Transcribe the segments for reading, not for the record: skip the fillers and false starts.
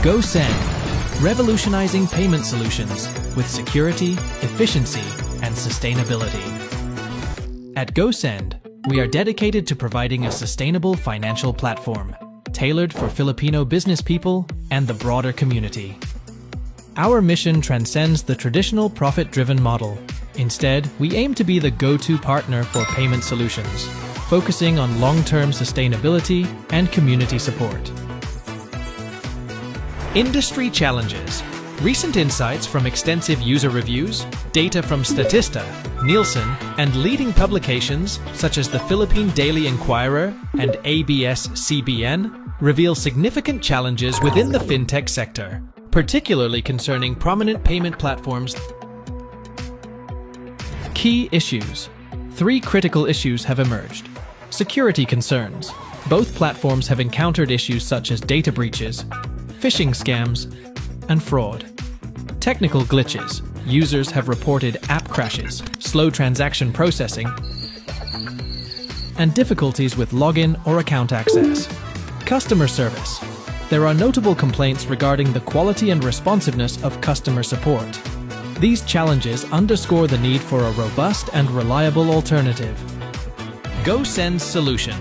GoSend, revolutionizing payment solutions with security, efficiency, and sustainability. At GoSend, we are dedicated to providing a sustainable financial platform tailored for Filipino business people and the broader community. Our mission transcends the traditional profit-driven model. Instead, we aim to be the go-to partner for payment solutions, focusing on long-term sustainability and community support. Industry challenges. Recent insights from extensive user reviews, data from Statista, Nielsen, and leading publications such as the Philippine Daily Inquirer and ABS-CBN reveal significant challenges within the fintech sector, particularly concerning prominent payment platforms. Key issues. 3 critical issues have emerged. Security concerns. Both platforms have encountered issues such as data breaches, phishing scams, and fraud. Technical glitches. Users have reported app crashes, slow transaction processing, and difficulties with login or account access. Customer service. There are notable complaints regarding the quality and responsiveness of customer support. These challenges underscore the need for a robust and reliable alternative. GoSend's solution.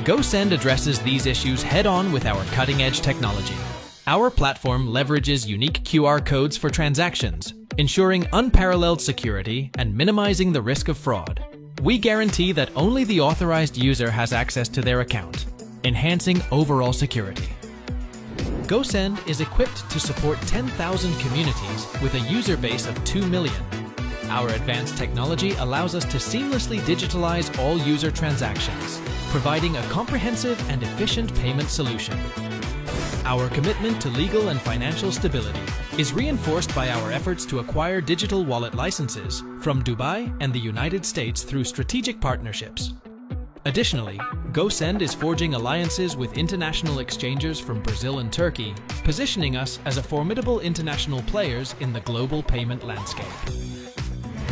GoSend addresses these issues head-on with our cutting-edge technology. Our platform leverages unique QR codes for transactions, ensuring unparalleled security and minimizing the risk of fraud. We guarantee that only the authorized user has access to their account, enhancing overall security. GoSend is equipped to support 10,000 communities with a user base of 2 million. Our advanced technology allows us to seamlessly digitalize all user transactions, providing a comprehensive and efficient payment solution. Our commitment to legal and financial stability is reinforced by our efforts to acquire digital wallet licenses from Dubai and the United States through strategic partnerships. Additionally, GoSend is forging alliances with international exchangers from Brazil and Turkey, positioning us as a formidable international players in the global payment landscape.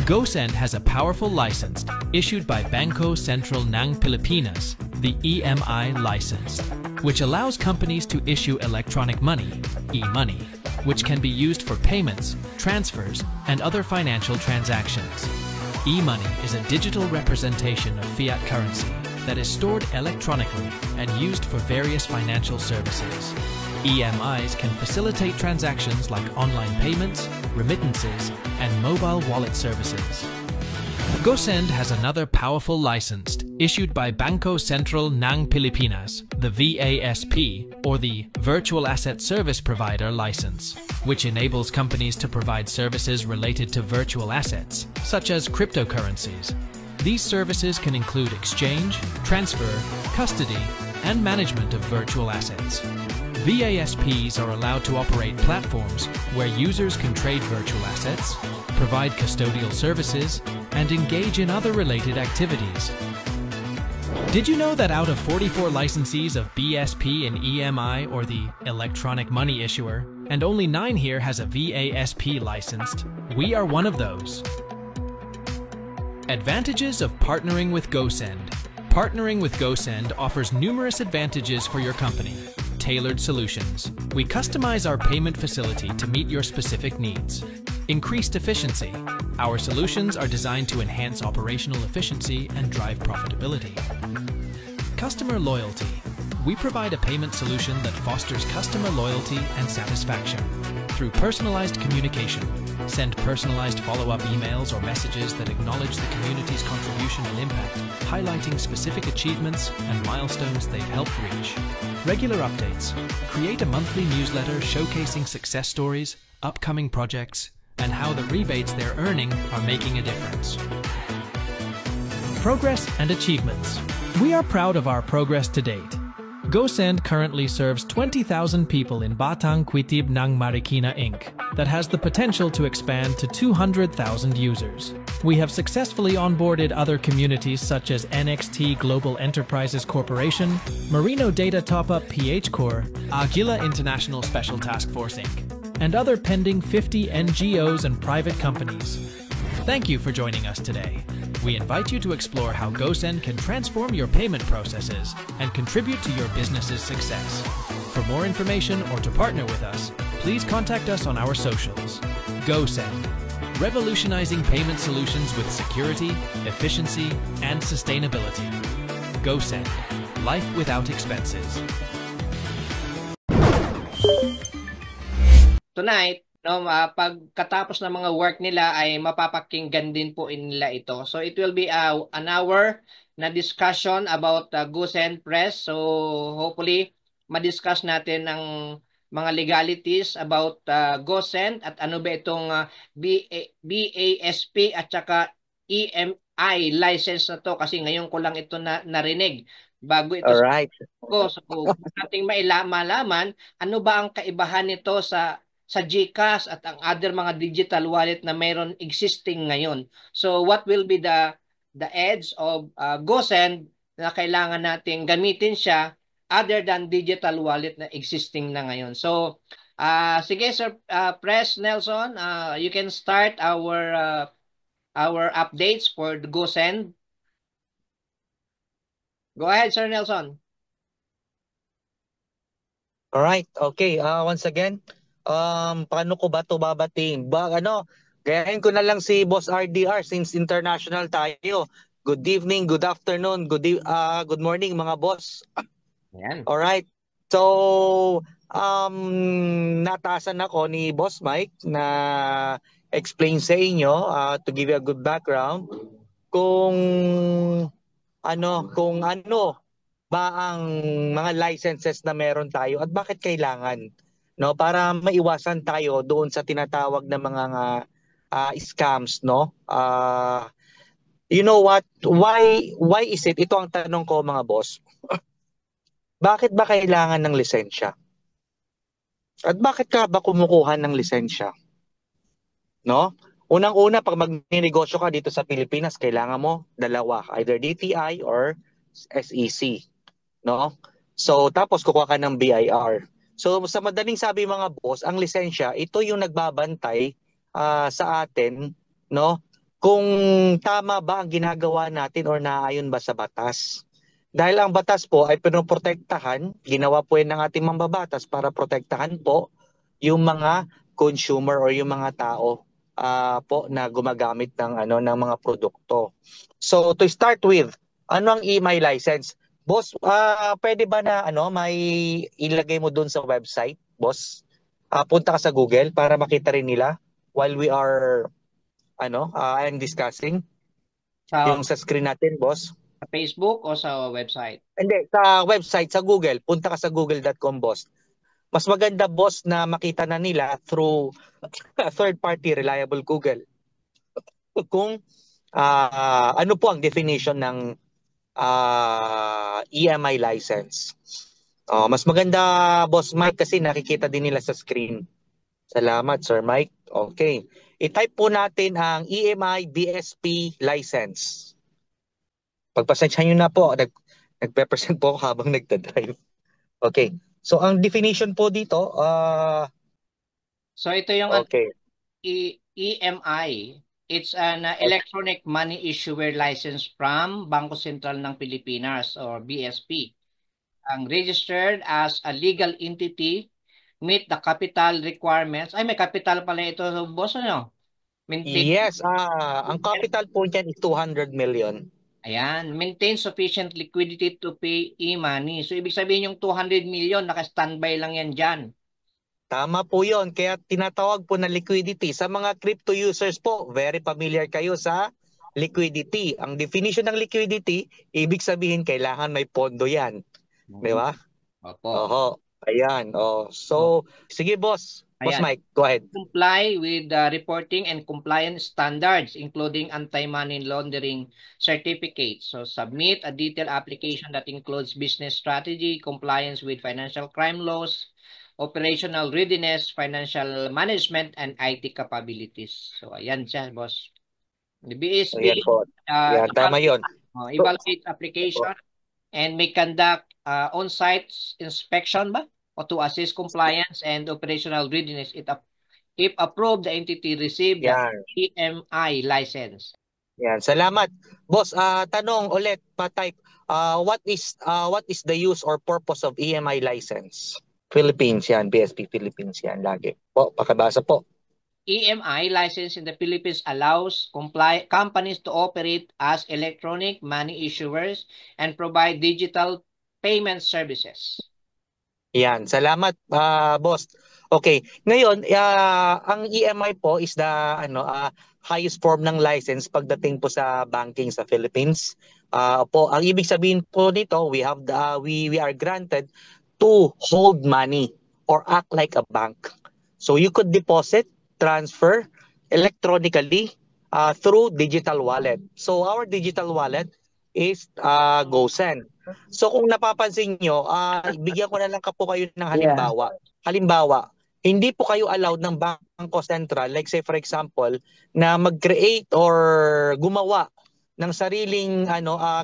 GoSend has a powerful license issued by Bangko Sentral ng Pilipinas, the EMI license, which allows companies to issue electronic money, e-money, which can be used for payments, transfers, and other financial transactions. E-money is a digital representation of fiat currency that is stored electronically and used for various financial services. EMIs can facilitate transactions like online payments, remittances, and mobile wallet services. GoSend has another powerful license issued by Bangko Sentral ng Pilipinas, the VASP, or the Virtual Asset Service Provider license, which enables companies to provide services related to virtual assets, such as cryptocurrencies. These services can include exchange, transfer, custody, and management of virtual assets. VASPs are allowed to operate platforms where users can trade virtual assets, provide custodial services, and engage in other related activities. Did you know that out of 44 licensees of BSP and EMI, or the electronic money issuer, and only 9 here has a VASP licensed, we are one of those. Advantages of partnering with GoSend. Partnering with GoSend offers numerous advantages for your company. Tailored solutions. We customize our payment facility to meet your specific needs. Increased efficiency. Our solutions are designed to enhance operational efficiency and drive profitability. Customer loyalty. We provide a payment solution that fosters customer loyalty and satisfaction. Through personalized communication, send personalized follow-up emails or messages that acknowledge the community's contribution and impact, highlighting specific achievements and milestones they've helped reach. Regular updates. Create a monthly newsletter showcasing success stories, upcoming projects, and how the rebates they're earning are making a difference. Progress and achievements. We are proud of our progress to date. GoSend currently serves 20,000 people in Batang Quitib ng Marikina Inc. that has the potential to expand to 200,000 users. We have successfully onboarded other communities such as NXT Global Enterprises Corporation, Merino Data Top-Up PH Corp, Aguila International Special Task Force Inc., and other pending 50 NGOs and private companies. Thank you for joining us today. We invite you to explore how GoSend can transform your payment processes and contribute to your business's success. For more information or to partner with us, please contact us on our socials. GoSend, revolutionizing payment solutions with security, efficiency, and sustainability. GoSend, life without expenses. Tonight, no, pagkatapos ng mga work nila ay mapapakinggan din po nila ito. So it will be an hour na discussion about GoSend Press. So hopefully, ma-discuss natin ang mga legalities about GoSend at ano ba itong BASP at saka EMI license na to kasi ngayon ko lang ito narinig bago ito Alright. So ating malaman ano ba ang kaibahan nito sa GCash at ang other mga digital wallet na mayroon existing ngayon. So what will be the edge of GoSend na kailangan nating gamitin siya other than digital wallet na existing na ngayon. So sige Sir Pres Nelson, you can start our updates for the GoSend. Go ahead Sir Nelson. Alright, okay. Once again, paano ko ba ito babatiin? Gayahin ko na lang si Boss RDR since international tayo. Good evening, good afternoon, good morning mga boss. Ayan. Alright. So, nataasan ako ni Boss Mike na explain sa inyo to give you a good background kung ano ba ang mga licenses na meron tayo at bakit kailangan, no, para maiwasan tayo doon sa tinatawag na mga scams, no. You know what, why is it, ito ang tanong ko mga boss, bakit ba kailangan ng lisensya at bakit ka ba kumukuha ng lisensya, no? Unang-una, pag magninegosyo ka dito sa Pilipinas, kailangan mo dalawa, either DTI or SEC. No? So tapos kukuha ka ng BIR. So sa madaling sabi mga boss, ang lisensya ito yung nagbabantay sa atin, no? Kung tama ba ang ginagawa natin or naaayon ba sa batas. Dahil ang batas po ay pinoprotektahan, ginawa po yan ng ating mambabatas para protektahan po yung mga consumer or yung mga tao po na gumagamit ng ng mga produkto. So to start with, ano ang EMI license? Boss, pwede ba na may ilagay mo doon sa website, boss? Punta ka sa Google para makita rin nila while we are I'm discussing yung sa screen natin, boss. Sa Facebook o sa website? Hindi, sa website, sa Google. Punta ka sa google.com, boss. Mas maganda, boss, na makita na nila through third-party reliable Google kung ano po ang definition ng EMI license. Mas maganda, Boss Mike, kasi nakikita din nila sa screen. Salamat, Sir Mike. Okay. I-type po natin ang EMI BSP license. Pagpasensya nyo na po, nagpe-present po ako habang nagdadrive. Okay. So, ang definition po dito, so, ito yung okay. EMI. It's an electronic money issuer license from Bangko Sentral ng Pilipinas or BSP. Ang registered as a legal entity, meet the capital requirements. Ay, may capital pala ito, boss, ano? Yes, ang capital po niyan is 200 million. Ayan, maintain sufficient liquidity to pay e-money. So, ibig sabihin yung 200 million, naka-standby lang yan dyan. Tama po yun. Kaya tinatawag po na liquidity. Sa mga crypto users po, very familiar kayo sa liquidity. Ang definition ng liquidity, ibig sabihin kailangan may pondo yan. Di ba? Opo. Oho. Ayan. So, sige boss. Boss Mike, go ahead. Comply with reporting and compliance standards, including anti-money laundering certificates. So, submit a detailed application that includes business strategy, compliance with financial crime laws, operational readiness, financial management, and IT capabilities. So, ayan siya, boss. The BSP, ayan po. Ayan, tama yun. Evaluate application and may conduct on-site inspection ba? O to assist compliance and operational readiness. If approved, the entity receive the EMI license. Yan, salamat. Boss, tanong ulit, pa-type, what is the use or purpose of EMI license? Philippines yan, BSP Philippines yan lagi. Po, pakibasa po. EMI license in the Philippines allows companies to operate as electronic money issuers and provide digital payment services. Yan, salamat boss. Okay, ngayon ang EMI po is the highest form ng license pagdating po sa banking sa Philippines. Ang ibig sabihin po nito, we are granted to hold money or act like a bank. So you could deposit, transfer electronically through digital wallet. So our digital wallet is GoSend. So kung napapansin nyo, bigyan ko na lang po kayo ng halimbawa. Halimbawa, hindi po kayo allowed ng Bangko Sentral, like say for example, na mag-create or gumawa ng sariling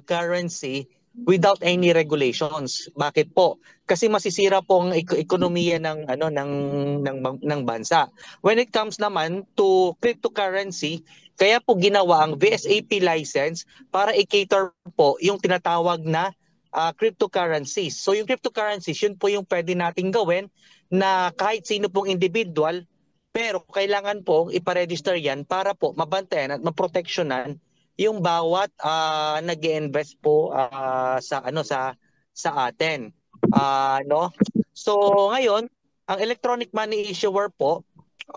currency without any regulations. Bakit po? Kasi masisira po ang ekonomiya ng bansa. When it comes naman to cryptocurrency, kaya po ginawa ang VSAP license para i-cater po yung tinatawag na cryptocurrencies. So yung cryptocurrencies, yun po yung pwede nating gawin na kahit sino pong individual, pero kailangan po iparegister yan para po mabantayan at maproteksyonan yung bawat nag-i-invest po sa atin. No? So ngayon, ang electronic money issuer po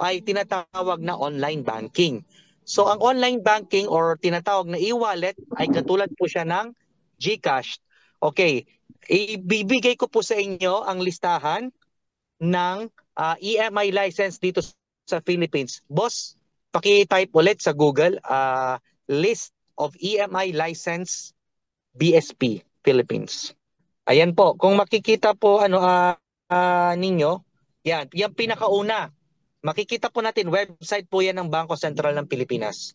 ay tinatawag na online banking. So ang online banking or tinatawag na e-wallet ay katulad po siya ng GCash. Okay, ibibigay ko po sa inyo ang listahan ng EMI license dito sa Philippines. Boss, paki-type ulit sa Google list of EMI license BSP Philippines. Ayan po, kung makikita po ninyo, yan pinakauna. Makikita po natin website po yan ng Bangko Sentral ng Pilipinas.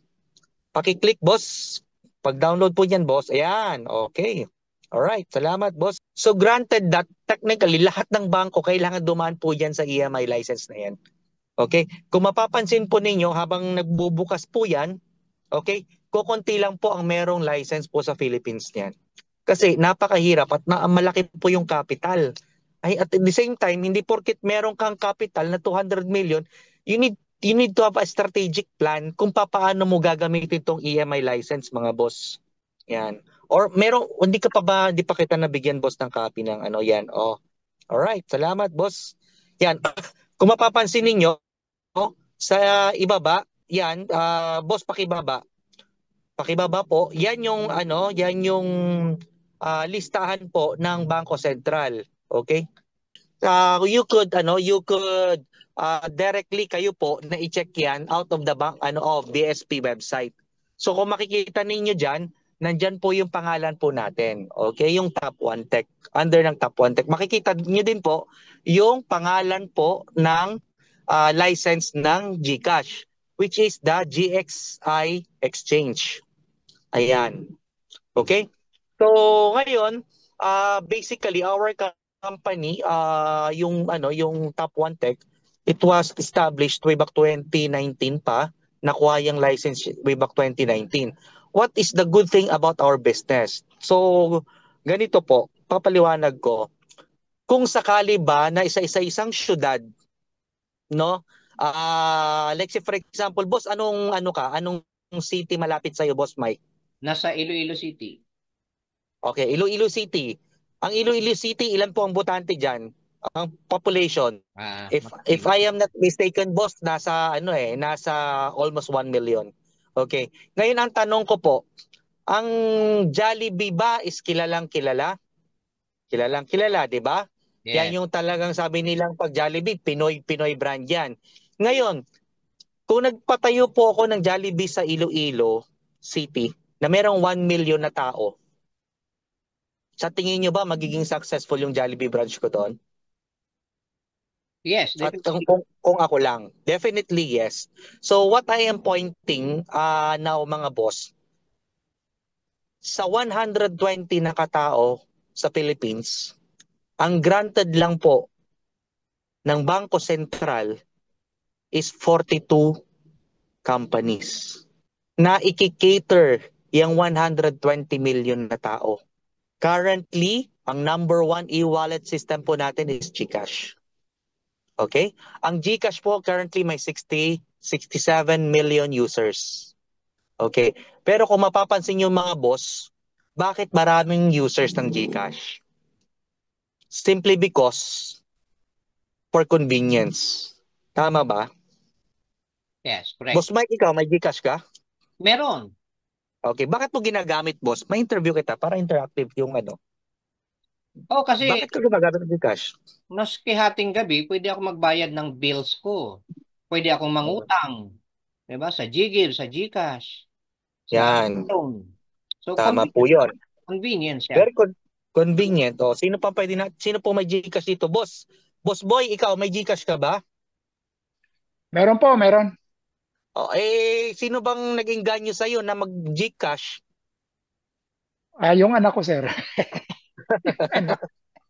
Paki-click boss. Pag-download po niyan boss. Ayan, okay. Alright, salamat boss. So granted that technically lahat ng bangko kailangan dumaan po diyan sa EMI license na yan. Okay? Kung mapapansin po ninyo habang nagbubukas po yan, okay, kukunti lang po ang merong license po sa Philippines niyan. Kasi napakahirap at malaki po yung capital. Ay, at the same time, hindi porket meron kang capital na 200 million, you need to have a strategic plan kung paano mo gagamitin itong EMI license mga boss. Yan. Or hindi pa kita nabigyan boss ng copy ng yan. Oh. Alright, salamat boss. Yan. Kung mapapansin ninyo, sa ibaba, yan, boss pakibaba. Pakibaba po, yan yung listahan po ng Bangko Sentral. Okay? You could directly kayo po na i-check yan out of the BSP website. So kung makikita ninyo diyan, nandyan po yung pangalan po natin. Okay, yung Top 1 Tech. Under ng Top 1 Tech. Makikita niyo din po yung pangalan po ng license ng GCash, which is the GXI Exchange. Ayan. Okay? So ngayon, basically our company, yung Top 1 Tech, it was established way back 2019 pa. Nakuha yung license way back 2019. What is the good thing about our business? So, ganito po, papaliwanag ko. Kung sakali ba na isang syudad, no? Like say for example, boss, anong city malapit sa iyo, boss Mike? Nasa Iloilo City. Okay, Iloilo City. Ang Iloilo City, ilan po ang botante diyan? Ang population. If I am not mistaken, boss, nasa almost 1 million. Okay. Ngayon ang tanong ko po, ang Jollibee ba is kilalang kilala? Kilalang kilala, 'di ba? Yeah. Yan yung talagang sabi nilang pag Jollibee, Pinoy brand yan. Ngayon, kung nagpatayo po ako ng Jollibee sa Iloilo City na merong 1 million na tao, sa tingin nyo ba magiging successful yung Jollibee branch ko doon? Yes, definitely. At kung ako lang, definitely yes. So what I am pointing now mga boss, sa 120 na katao sa Philippines, ang granted lang po ng Bangko Sentral is 42 companies na iki-cater yung 120 million na tao. Currently, ang number 1 e-wallet system po natin is GCash. Okay? Ang GCash po currently may 67 million users. Okay? Pero kung mapapansin yung mga boss, bakit maraming users ng GCash? Simply because for convenience. Tama ba? Yes, correct. Boss Mike, ikaw may GCash ka? Meron. Okay, bakit mo ginagamit, boss? May interview kita para interactive yung ano. Oh, kasi Bakit ka gumagamit ng GCash? maski hating gabi, pwede ako magbayad ng bills ko. Pwede akong mangutang. 'Di ba? Sa GGive, sa GCash, sa Yan, loan. So, tama po convenient. 'yon. Convenience yan. Very convenient. O, sino po may GCash dito, boss? Boss Boy, ikaw may GCash ka ba? Meron po, meron. O, sino bang naging ganyo sa iyo na mag-GCash? Yung anak ko, sir.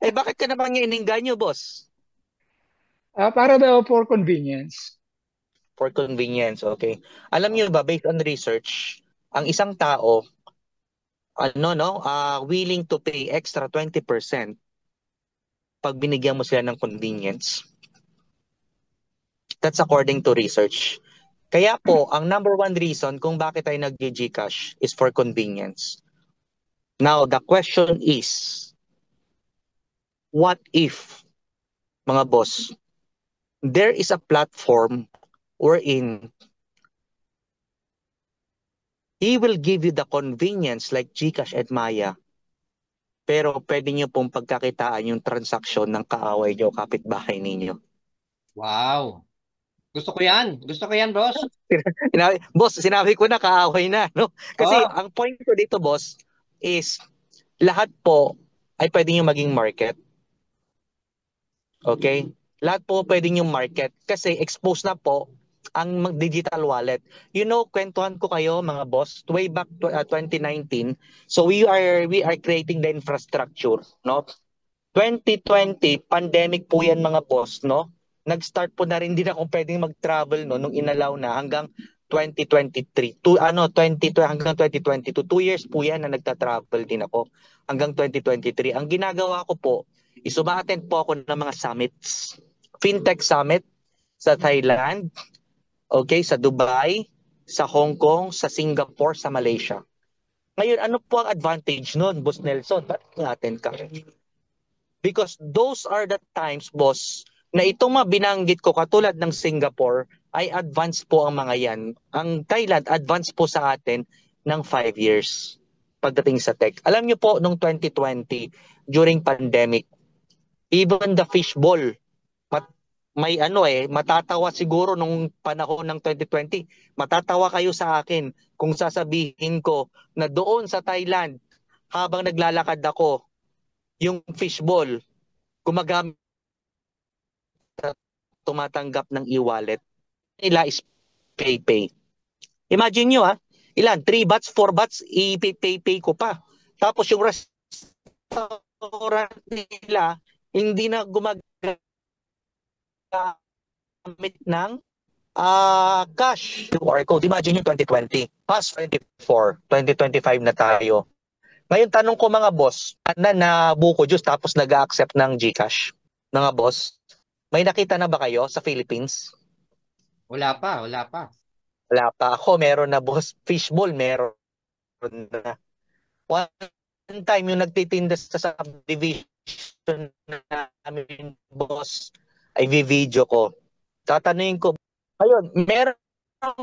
Bakit ka naman niya ininganyo, boss? Para daw for convenience. For convenience, okay. Alam niyo ba, based on research, ang isang tao, willing to pay extra 20% pag binigyan mo sila ng convenience. That's according to research. Kaya po, ang number one reason kung bakit tayo nag-GCash is for convenience. Now, the question is, what if, mga boss, there is a platform wherein he will give you the convenience like GCash and Maya, pero pwede niyo pong pagkakitaan yung transaksyon ng kaaway niyo, kapitbahay ninyo. Wow. Gusto ko yan. Gusto ko yan, boss. Boss, sinabi ko na kaaway na, no? Kasi Oh, ang point ko dito, boss, is lahat po ay pwede nyo maging market. Okay? Lahat po pwede nyo market kasi exposed na po ang digital wallet. You know, kwentuhan ko kayo mga boss, way back 2019. So we are creating the infrastructure, no? 2020, pandemic po yan mga boss, no? Nag-start po na rin din ako pwedeng mag-travel no nung inalaw na hanggang 2023. Hanggang 2022. 2 years po yan na nagta-travel din ako hanggang 2023. Ang ginagawa ko po is uma-attend po ako ng mga summits. Fintech summit sa Thailand, okay, sa Dubai, sa Hong Kong, sa Singapore, sa Malaysia. Ngayon, ano po ang advantage nun, Boss Nelson? Bakit natin ka? Because those are the times, boss, na itong mga binanggit ko katulad ng Singapore ay advanced po ang mga yan. Ang Thailand, advanced po sa atin ng 5 years pagdating sa tech. Alam niyo po, nung 2020, during pandemic, even the fishbowl, matatawa siguro nung panahon ng 2020, matatawa kayo sa akin kung sasabihin ko na doon sa Thailand, habang naglalakad ako, yung fishbowl, gumagamit, tumatanggap ng e-wallet, nila is PayPay. Imagine nyo ilan? 3 bahts, 4 bahts, i-PayPay ko pa. Tapos yung restaurant nila, hindi na gumagamit ng cash. QR code. Imagine yung 2020. Past 24, 2025 na tayo. Ngayon, tanong ko mga boss, na buko juice tapos nag-accept ng GCash. Mga boss, may nakita na ba kayo sa Philippines? wala pa, wala pa. Wala pa. Ako, meron na boss. Fishbowl, meron na. One time, yung nagtitinda sa subdivision namin, boss, ay video ko. Tatanungin ko, ayun, meron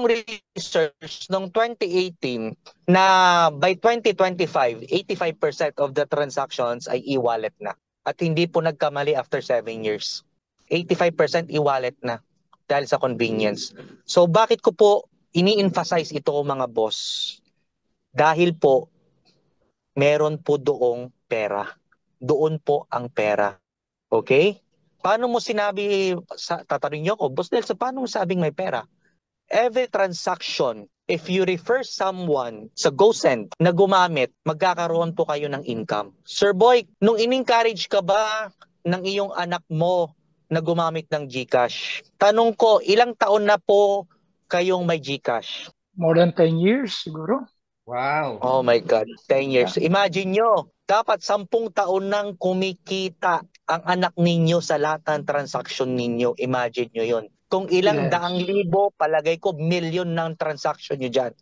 research noong 2018 na by 2025, 85% of the transactions ay e-wallet na. At hindi po nagkamali after 7 years. 85% e-wallet na dahil sa convenience. So bakit ko po ini-emphasize ito mga boss? Dahil po meron po doong pera. Doon po ang pera. Okay? Paano mo sinabi, tatanungin niyo ko, Boss Nelson, paano mo sabing may pera? Every transaction, if you refer someone sa GoSend na gumamit, magkakaroon po kayo ng income. Sir Boy, nung in-encourage ka ba ng iyong anak mo na gumamit ng GCash? Tanong ko, ilang taon na po kayong may GCash? More than 10 years siguro. Wow. Oh my God, 10 years. Imagine nyo, dapat 10 taon nang kumikita ang anak ninyo sa lahat ng transaction ninyo. Imagine nyo yun. Kung ilang daang Yes. libo, palagay ko million ng transaction nyo dyan.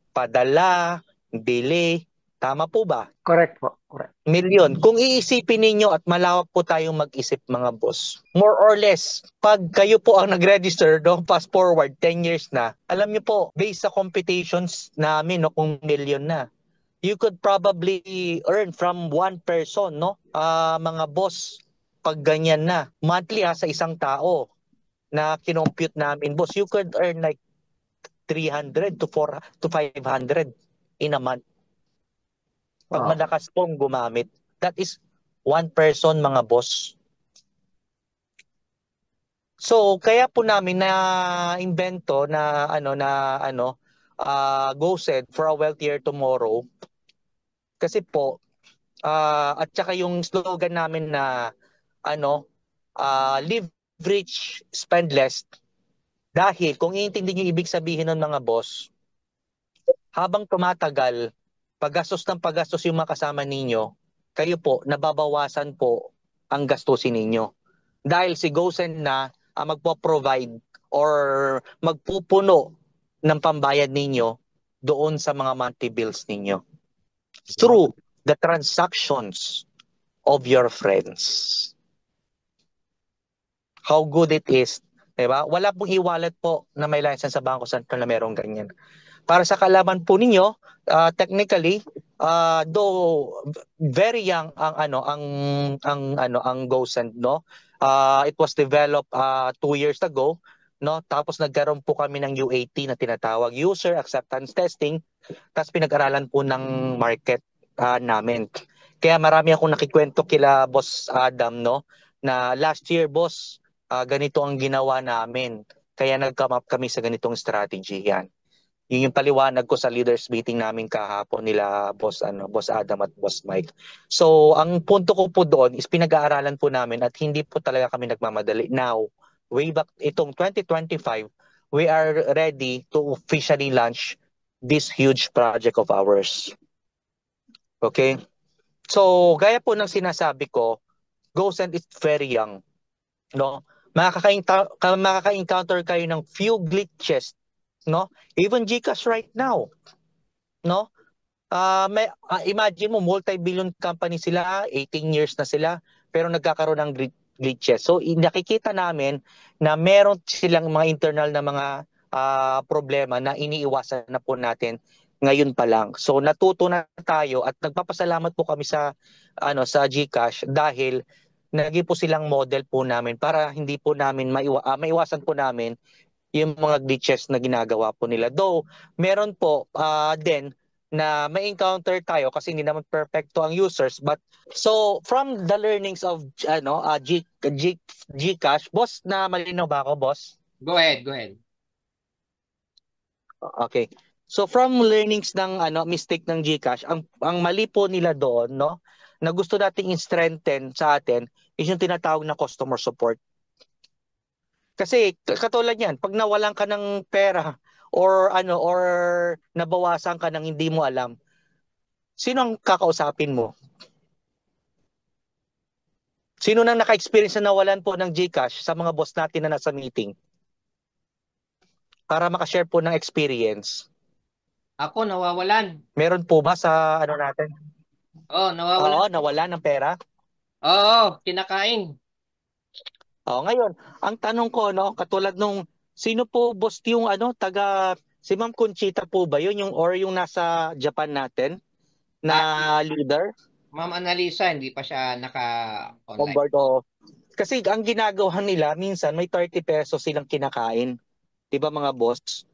Padala, bili, tama po ba? Correct po. Correct. Milyon. Kung iisipin ninyo at malawak po tayong mag-isip mga boss, more or less, pag kayo po ang nag-register, no, fast forward 10 years na, alam nyo po, based sa computations namin, no, kung million na, you could probably earn from one person, no, mga boss, pag ganyan na, monthly sa isang tao na kinompute namin, boss, you could earn like 300 to 4 to 500 in a month. Pag Wow. malakas pong gumamit. That is one person mga boss. So kaya po namin na invento na GoSend for a wealthier tomorrow. Kasi po at saka yung slogan namin na live rich, spend less. Dahil kung iintindihin niyo ibig sabihin ng mga boss, habang tumatagal, paggastos ng paggastos yung mga kasama ninyo, kayo po, nababawasan po ang gastusin ninyo. Dahil si GoSend na magpo-provide or magpupuno ng pambayad ninyo doon sa mga monthly bills ninyo. Through the transactions of your friends. How good it is. Diba? Wala pong e-wallet po na may license sa Bangko Sentral na merong ganyan. Para sa kalaman po ninyo, technically, though very young ang GoSend, no. It was developed 2 years ago, no. Tapos nagkaroon po kami ng UAT na tinatawag, User Acceptance Testing, tapos pinag-aralan po ng market namin. Kaya marami akong nakikwento kila Boss Adam, no, na last year, boss, ganito ang ginawa namin. Kaya nag-come up kami sa ganitong strategy yan. Yun yung paliwanag ko sa leaders meeting namin kahapon nila Boss Adam at Boss Mike. So, ang punto ko po doon is pinag-aaralan po namin at hindi po talaga kami nagmamadali. Now, way back itong 2025, we are ready to officially launch this huge project of ours. Okay? So, gaya po ng sinasabi ko, GoSend is very young. No? Makaka-encounter kayo ng few glitches, no? Even GCash right now, no? Imagine mo, multi-billion company sila, 18 years na sila, pero nagkakaroon ng glitches. So nakikita namin na meron silang mga internal na mga problema na iniiwasan na po natin ngayon pa lang. So natuto na tayo at nagpapasalamat po kami sa GCash dahil naging po silang model po namin para hindi po namin maiwasan po namin yung mga glitches na ginagawa po nila. Though, meron po din na may encounter tayo kasi hindi naman perfecto ang users. But so, from the learnings of GCash, boss, na malinaw ba ako, boss? Go ahead, go ahead. Okay. So, from learnings ng mistake ng GCash, ang mali po nila doon, no, na gusto nating i-strengthen sa atin is yung tinatawag na customer support. Kasi katulad yan, pag nawalan ka ng pera or nabawasan ka ng hindi mo alam, sino ang kakausapin mo? Sino nang naka-experience na nawalan po ng GCash sa mga boss natin na nasa meeting? Para makashare po ng experience. Ako, nawawalan. Meron po ba sa natin? Nawawalan. Oo, nawalan ng pera. Oo, kinakain. Ngayon, ang tanong ko, katulad nung, sino po boss yung si Ma'am Conchita po ba yun, yung nasa Japan natin na leader? Ma'am Annalisa, hindi pa siya naka-online. Kasi ang ginagawa nila, minsan may 30 pesos silang kinakain. 'Di ba mga boss?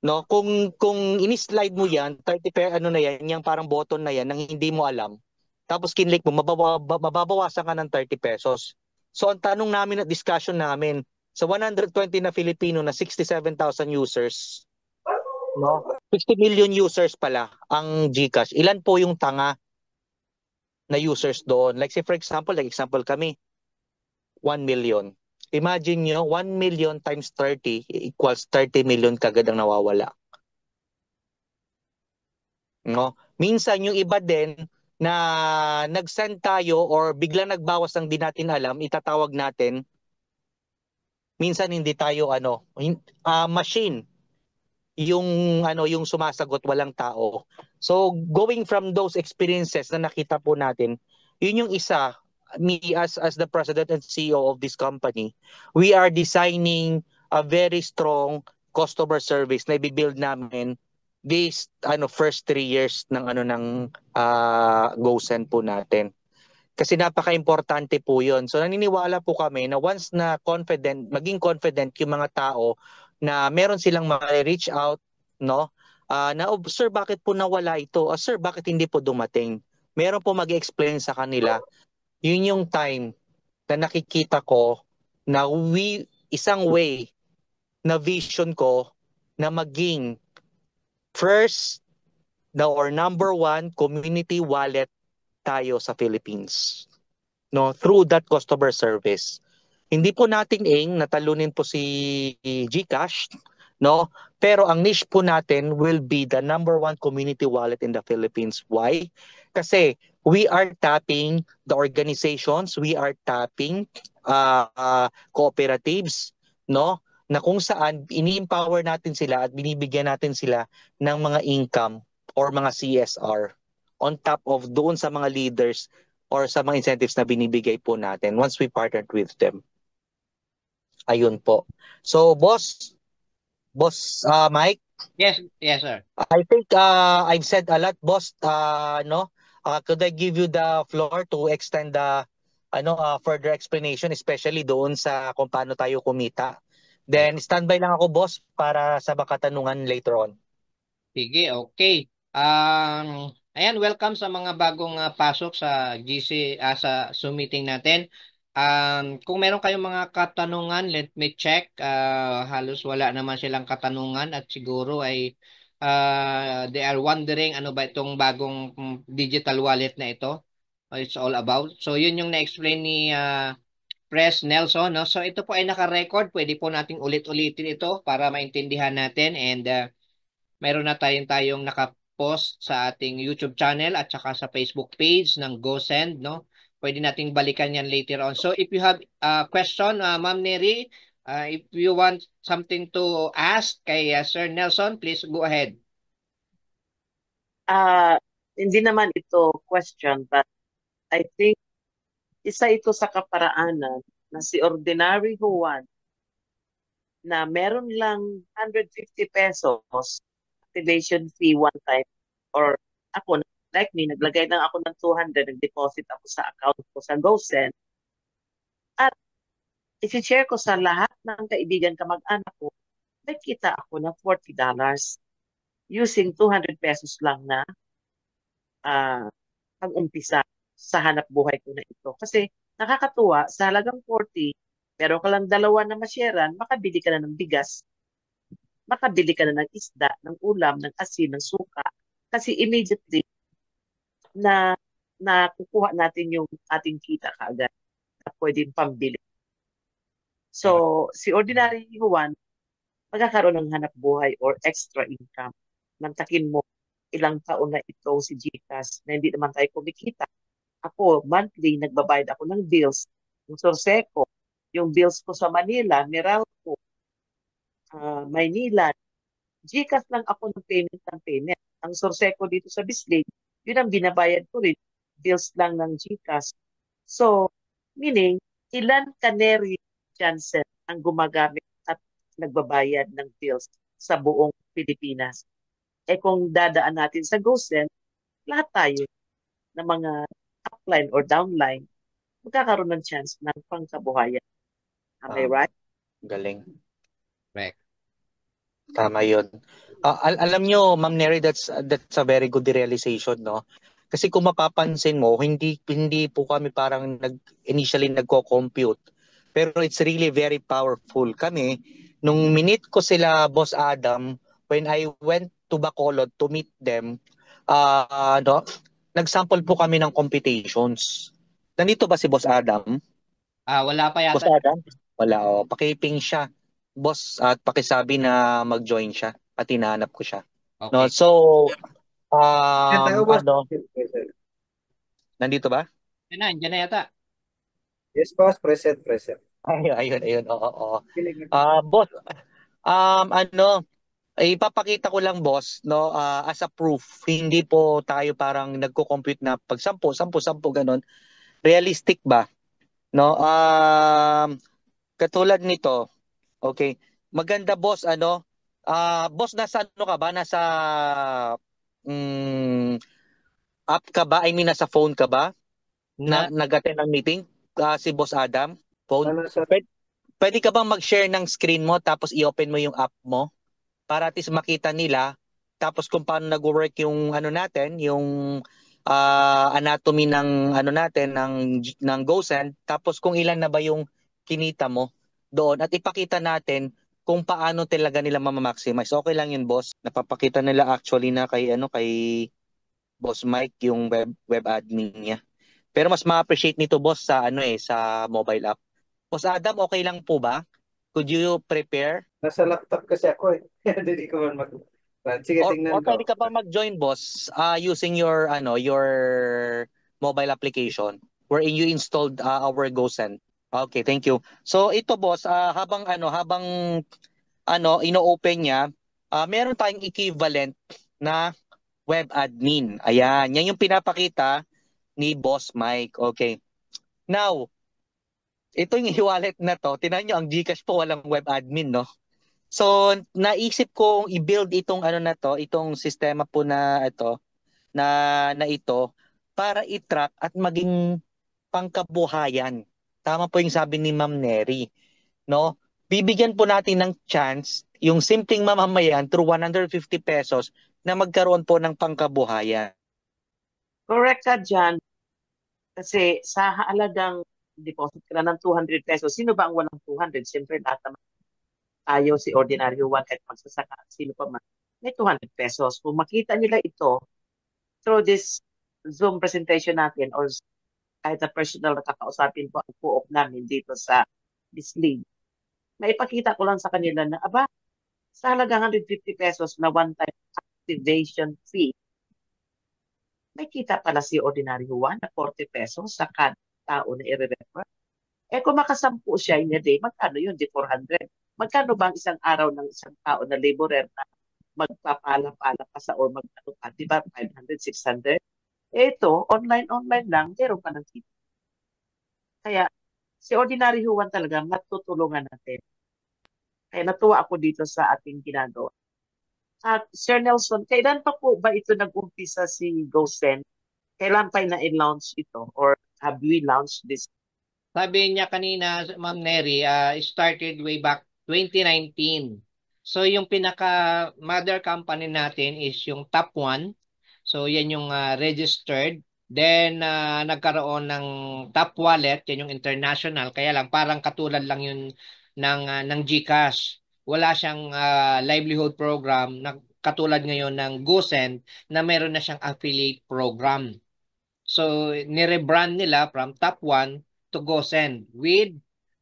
No, kung ini-slide mo yan, 30 pesos na yan, yung parang button na yan nang hindi mo alam. Tapos kinlik mo, mababawasan ka ng 30 pesos. So ang tanong namin at discussion namin, sa 120 na Filipino na 67,000 users, no? 60 million users pala ang GCash. Ilan po yung tanga na users doon? Like say for example, kami, 1 million. Imagine nyo, 1 million times 30 equals 30 million kagad ang nawawala. No? Minsan yung iba din, na nag-send tayo or biglang nagbawas ng di natin alam, itatawag natin, minsan hindi tayo machine yung sumasagot, walang tao. So going from those experiences na nakita po natin, yun yung isa, me as the president and CEO of this company, we are designing a very strong customer service na i-build namin this first 3 years ng GoSend po natin. Kasi napaka-importante po yun. So naniniwala po kami na once na maging confident yung mga tao na meron silang ma-reach out, no? Na, oh, sir, bakit po nawala ito? Sir, bakit hindi po dumating? Meron po mag-explain sa kanila. Yun yung time na nakikita ko na isang way na vision ko na maging first or number one community wallet tayo sa Philippines, no, through that customer service. Hindi po natin natalunin po si GCash, no, pero ang niche po natin will be the number one community wallet in the Philippines. Why? Kasi we are tapping the organizations, we are tapping cooperatives, no, na kung saan ini-empower natin sila at binibigyan natin sila ng mga income or mga CSR on top of doon sa mga leaders or sa mga incentives na binibigay po natin once we partnered with them. Ayun po. So, Boss Mike? Yes, sir. I think I've said a lot, Boss. Could I give you the floor to extend the further explanation, especially doon sa kung paano tayo kumita? Then, standby lang ako, Boss, para sa mga katanungan later on. Sige, okay. Ayan, welcome sa mga bagong pasok sa GC, sa Zoom meeting natin. Kung meron kayong mga katanungan, let me check. Halos wala naman silang katanungan at siguro ay they are wondering ano ba itong bagong digital wallet na ito. It's all about. So yun yung na-explain ni Pres Nelson, no? So ito po ay naka-record. Pwede po nating ulit-ulitin ito para maintindihan natin, and mayroon na tayong nakapost sa ating YouTube channel at saka sa Facebook page ng GoSend, no? Pwede nating balikan yan later on. So if you have a question, Ma'am Neri, if you want something to ask kay Sir Nelson, please go ahead. Hindi naman ito question, but I think isa ito sa kaparaanan na si Ordinary Juan na meron lang 150 pesos activation fee one time, or ako, like me, naglagay lang ako ng 200, nag-deposit ako sa account ko sa GoSend, at i-share ko sa lahat ng kaibigan kamag-anak ko, nagkita ako ng $40 using 200 pesos lang na pag-umpisa sa hanap buhay ko na ito. Kasi nakakatuwa, sa halagang 40, pero ka lang dalawa na masyaran, makabili ka na ng bigas, makabili ka na ng isda, ng ulam, ng asin, ng suka. Kasi immediately na kukuha natin yung ating kita kaagad na pwedeng pambili. So, si Ordinary Juan, magkakaroon ng hanap buhay or extra income. Mantakin mo, ilang taon na ito si GCash na hindi naman tayo kumikita. Ako, monthly, nagbabayad ako ng bills. Yung Sorseco, yung bills ko sa Manila, Meralco, Maynila, GCash lang ako ng payment. Ang Sorseco dito sa Bislig, yun ang binabayad ko rin. Bills lang ng GCash. So, meaning, ilan kaneri Jansen ang gumagamit at nagbabayad ng bills sa buong Pilipinas. Kung dadaan natin sa GoSend, lahat tayo ng mga upline or downline magkakaroon ng chance ng pangkabuhayan. Am I right? Galing. Correct. Tama yun. Alam nyo, Ma'am Neri, that's a very good realization, no? Kasi kung mapapansin mo, hindi po kami parang initially nagko-compute. Pero it's really very powerful. Kami, nung minute ko sila, Boss Adam, when I went to Bacolod to meet them, nag-sample po kami ng computations. Nandito ba si Boss Adam? Wala pa yata. Boss Adam? Wala, pakiping siya. Boss, at pakisabi na mag-join siya at hinahanap ko siya. Okay. No, so Nandito ba? Yan na, andyan na yata. Yes, boss. Present, present. Ayun. Oo, oo. Kiling ako. Boss, ano, ipapakita ko lang boss, no, as a proof, hindi po tayo parang nagko-compute na pag 10 ganun. Realistic ba? No? Katulad nito, okay. Maganda boss, ano? Boss, nasa ano ka ba? Nasa mm, app ka ba? I mean, nasa phone ka ba? Na Na, nag-attend ng meeting? Si Boss Adam? Phone? Ano sa Pwede, pwede ka bang mag-share ng screen mo tapos i-open mo yung app mo para at least makita nila tapos kung paano nag-work yung ano natin, yung anatomy ng ano natin ng GoSend tapos kung ilan na ba yung kinita mo doon at ipakita natin kung paano talaga nila mamamaximize. Okay lang yun, boss. Napapakita nila actually na kay ano kay Boss Mike yung web admin niya. Pero mas ma-appreciate nito boss sa ano sa mobile app. Boss Adam, okay lang po ba? Could you prepare? nasa laptop kasi ako eh. Kaya hindi ko man mag... Sige, Or tingnan pwede ko. ka pa mag-join boss using your your mobile application wherein you installed our GoSend. Okay, thank you. So ito boss, habang ino-open niya, meron tayong equivalent na web admin. Ayan, yan yung pinapakita ni Boss Mike. Okay. Now, ito yung e-wallet na to. Tingnan nyo, ang GCash po walang web admin, no? So, naisip kong i-build itong ano na to, itong sistema po na ito, na ito, para i-track at maging pangkabuhayan. Tama po yung sabi ni Ma'am Neri, no? Bibigyan po natin ng chance yung simpleng mamamayan through 150 pesos na magkaroon po ng pangkabuhayan. Correct ka dyan. Kasi sa halagang deposit ka na ng 200 pesos, sino ba ang walang 200? Siyempre, lahat naman tayo, si ordinaryo one at magsasaka, sino pa man, may 200 pesos. Kung makita nila ito through this Zoom presentation natin or kahit na personal na kakausapin ko ang co-op namin dito sa Bislig, maipakita ko lang sa kanila na, aba, sa halagang 150 pesos na one-time activation fee, may kita pala si ordinaryo one na 40 pesos sa kada tao na i-refer. Eh kung makasampu siya in a day, magkano yun? Di 400. Magkano ba ang isang araw ng isang tao na laborer na magpapala-pala pa sa or magkano pa? Di ba 500, 600? Eh ito, online lang, meron pa ng kita. Kaya si Ordinary Juan talaga matutulungan natin. Kaya natuwa ako dito sa ating ginagawa. At Sir Nelson, kailan pa po ba ito nag-umpisa si GoSend? Kailan pa na-launch ito? Or have we launched this? sabi niya kanina, Ma'am Neri, started way back 2019. So yung pinaka mother company natin is yung Top One. So yan yung registered. Then nagkaroon ng Top Wallet, yan yung international. Kaya lang parang katulad lang yun ng GCash. Wala siyang livelihood program na katulad ngayon ng GoSend na meron na siyang affiliate program. So, nirebrand nila from Top One to GoSend with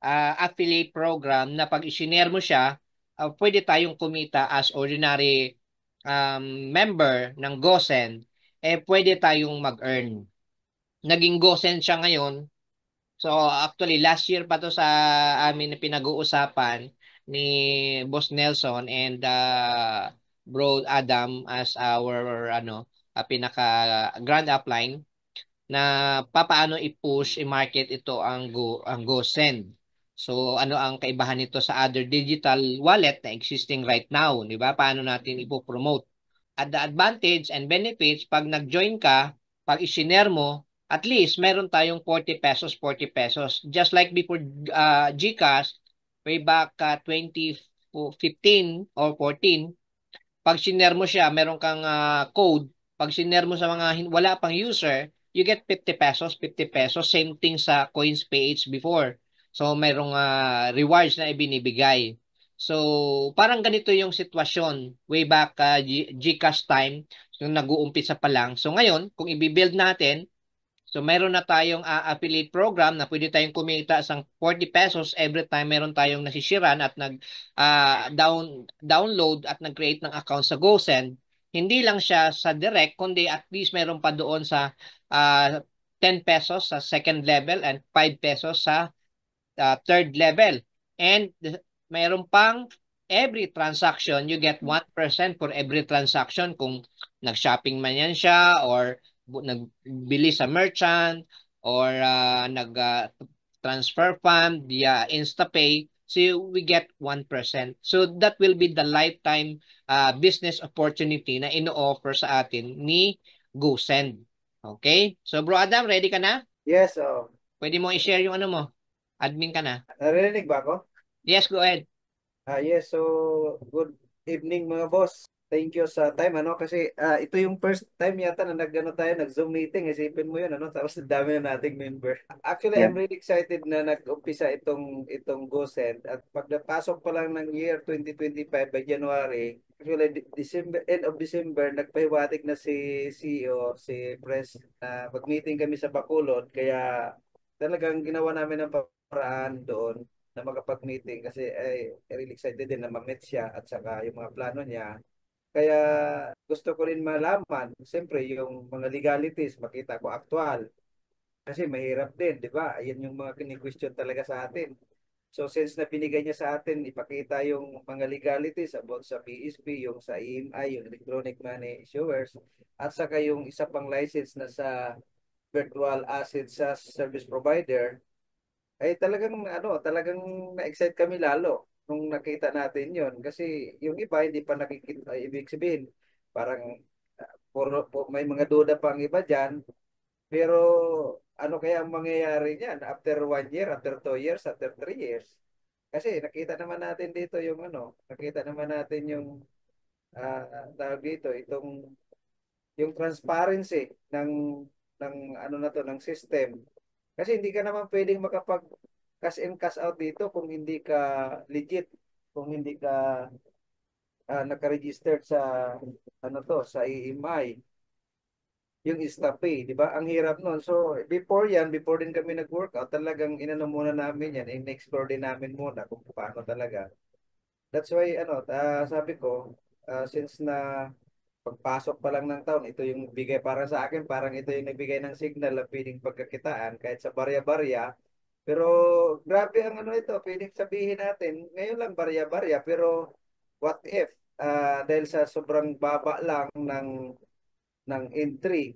affiliate program na pag isinare mo siya, pwede tayong kumita as ordinary member ng GoSend, pwede tayong mag-earn. Naging GoSend siya ngayon. So, actually, last year pa to sa amin na pinag-uusapan ni Boss Nelson and Bro Adam as our pinaka grand upline na papaano i-push, i-market ito ang GoSend. So ano ang kaibahan nito sa other digital wallet na existing right now, 'di ba? Paano natin ipo-promote? At the advantage and benefits pag nag-join ka, pag i-share mo, at least meron tayong 40 pesos, 40 pesos. Just like before GCash way back 2015 or 14, pag sinare mo siya, meron kang code. Pag sinare mo sa mga wala pang user, you get 50 pesos, 50 pesos. Same thing sa Coins PH before. So, merong rewards na ibinibigay. So, parang ganito yung sitwasyon way back GCash time, yung nag-uumpisa pa lang. So, ngayon, kung i-build natin, so meron na tayong affiliate program na pwede tayong kumita ng 40 pesos every time meron tayong nasisiran at download at nag-create ng account sa GoSend. Hindi lang siya sa direct kundi at least meron pa doon sa 10 pesos sa second level and 5 pesos sa third level. And mayroon pang every transaction, you get 1% for every transaction kung nag-shopping man yan siya or nagbili sa merchant or nag-transfer fund via InstaPay. So we get 1%. So that will be the lifetime business opportunity na ino-offer sa atin ni GoSend. Okay? So Bro Adam, ready ka na? Yes, Pwede mo i-share yung ano mo. Admin ka na. narinig ba ako? Yes, go ahead. Yes, so good evening mga boss. Thank you sa time kasi ito yung first time yata na nag-Zoom meeting. Isipin mo 'yun tapos ang dami na nating member. Actually, Yeah. I'm really excited na nag-umpisa itong GoSend at pagpasok pa lang ng year 2025 by January, actually December, end of December nagpahiwatig na si CEO, si Pres na mag-meeting kami sa Bacolod kaya talagang ginawa namin ang paraan doon na makapag-meeting kasi ay really excited din na ma-meet siya at saka yung mga plano niya. Kaya gusto ko rin malaman, siyempre yung mga legalities, makita ko aktual. Kasi mahirap din, di ba? Ayan yung mga kini-question talaga sa atin. So since na binigay niya sa atin, ipakita yung mga legalities about sa PSP, yung sa EMI, yung Electronic Money Issuers, at saka yung isa pang license na sa Virtual Asset SaaS Service Provider, ay talagang na-excite kami lalo nung nakita natin yon kasi yung iba hindi pa nakikita, ay, ibig sabihin parang may mga duda pang iba diyan, pero ano kaya ang mangyayari niyan after 1 year, after 2 years, after 3 years? Kasi nakita naman natin dito yung nakita naman natin yung tawag dito, yung transparency ng na to ng system. Kasi hindi ka naman pwedeng makapag cash in cash out dito kung hindi ka legit, kung hindi ka naka-registered sa sa EMI, yung InstaPay, di ba? Ang hirap nun. So before din kami nag-workout, talagang inano muna namin yan, in-explore din namin muna kung paano talaga. That's why sabi ko, since na pagpasok pa lang ng taon, ito yung bigay para sa akin, parang ito yung nagbigay ng signal na pwedeng pagkakitaan kahit sa barya-barya. Pero grabe ang ito, pwedeng sabihin natin, ngayon lang barya-barya, pero what if dahil sa sobrang baba lang ng entry,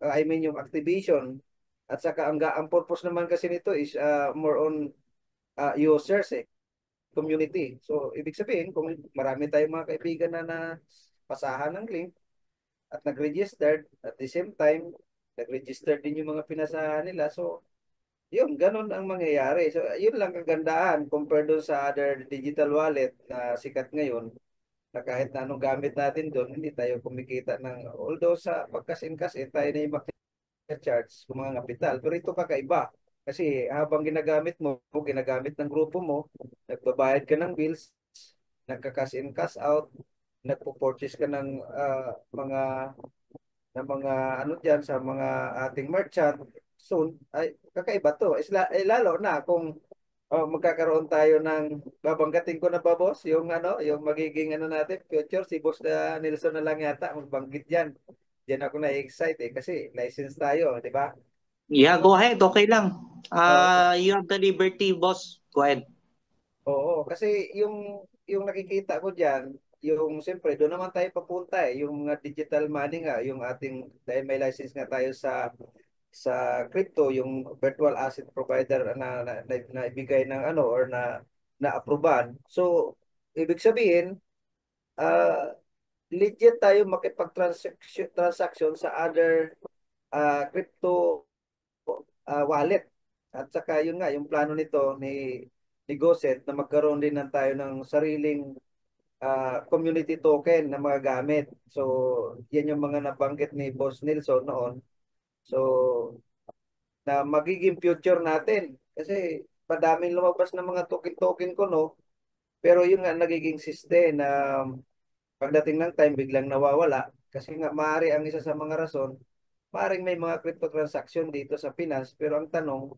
I mean yung activation, at saka ang purpose naman kasi nito is more on users community. So ibig sabihin, kung marami tayong mga kaibigan na pasahan ng link at nag-registered, at the same time, nag-register din yung mga pinasahan nila. So yun, ganun ang mangyayari. So, yun lang kagandahan compared doon sa other digital wallet na sikat ngayon, na kahit na anong gamit natin doon, hindi tayo kumikita although sa pagkas-in-kas, tayo na yung charge kung mga kapital. Pero ito kakaiba. Kasi habang ginagamit mo, ginagamit ng grupo mo, nagbabayad ka ng bills, nagka-cash in, cash out, nagpo-purchase ka mga mga diyan sa mga ating merchant, soon ay kakaiba to. Lalo na kung magkakaroon tayo ng babanggating ko na ba boss yung yung magiging natin future, si Boss Nelson na lang yata magbanggit diyan. Diyan ako na-excite kasi license tayo, di ba? Yeah, go ahead. Okay lang. Oo. You have the liberty, boss. Go ahead. Oo, kasi yung nakikita ko diyan, yung siyempre doon naman tayo papunta yung mga digital money nga, yung ating dahil may license nga tayo sa crypto, yung virtual asset provider na ibigay ng or na-aproban. So, ibig sabihin, uh, legit tayo makipag-transaction sa other crypto wallet. At saka yun nga, yung plano nito ni GoSend na magkaroon din tayo ng sariling community token na mga gamit. So, yan yung mga nabanggit ni Boss Nelson noon. So, na magiging future natin. Kasi madaming lumabas ng mga token-token ko, no? Pero yun nga, nagiging system na pagdating ng time, biglang nawawala. Kasi nga, maaari ang isa sa mga rason, maaaring may mga crypto transaction dito sa Pinas, pero ang tanong,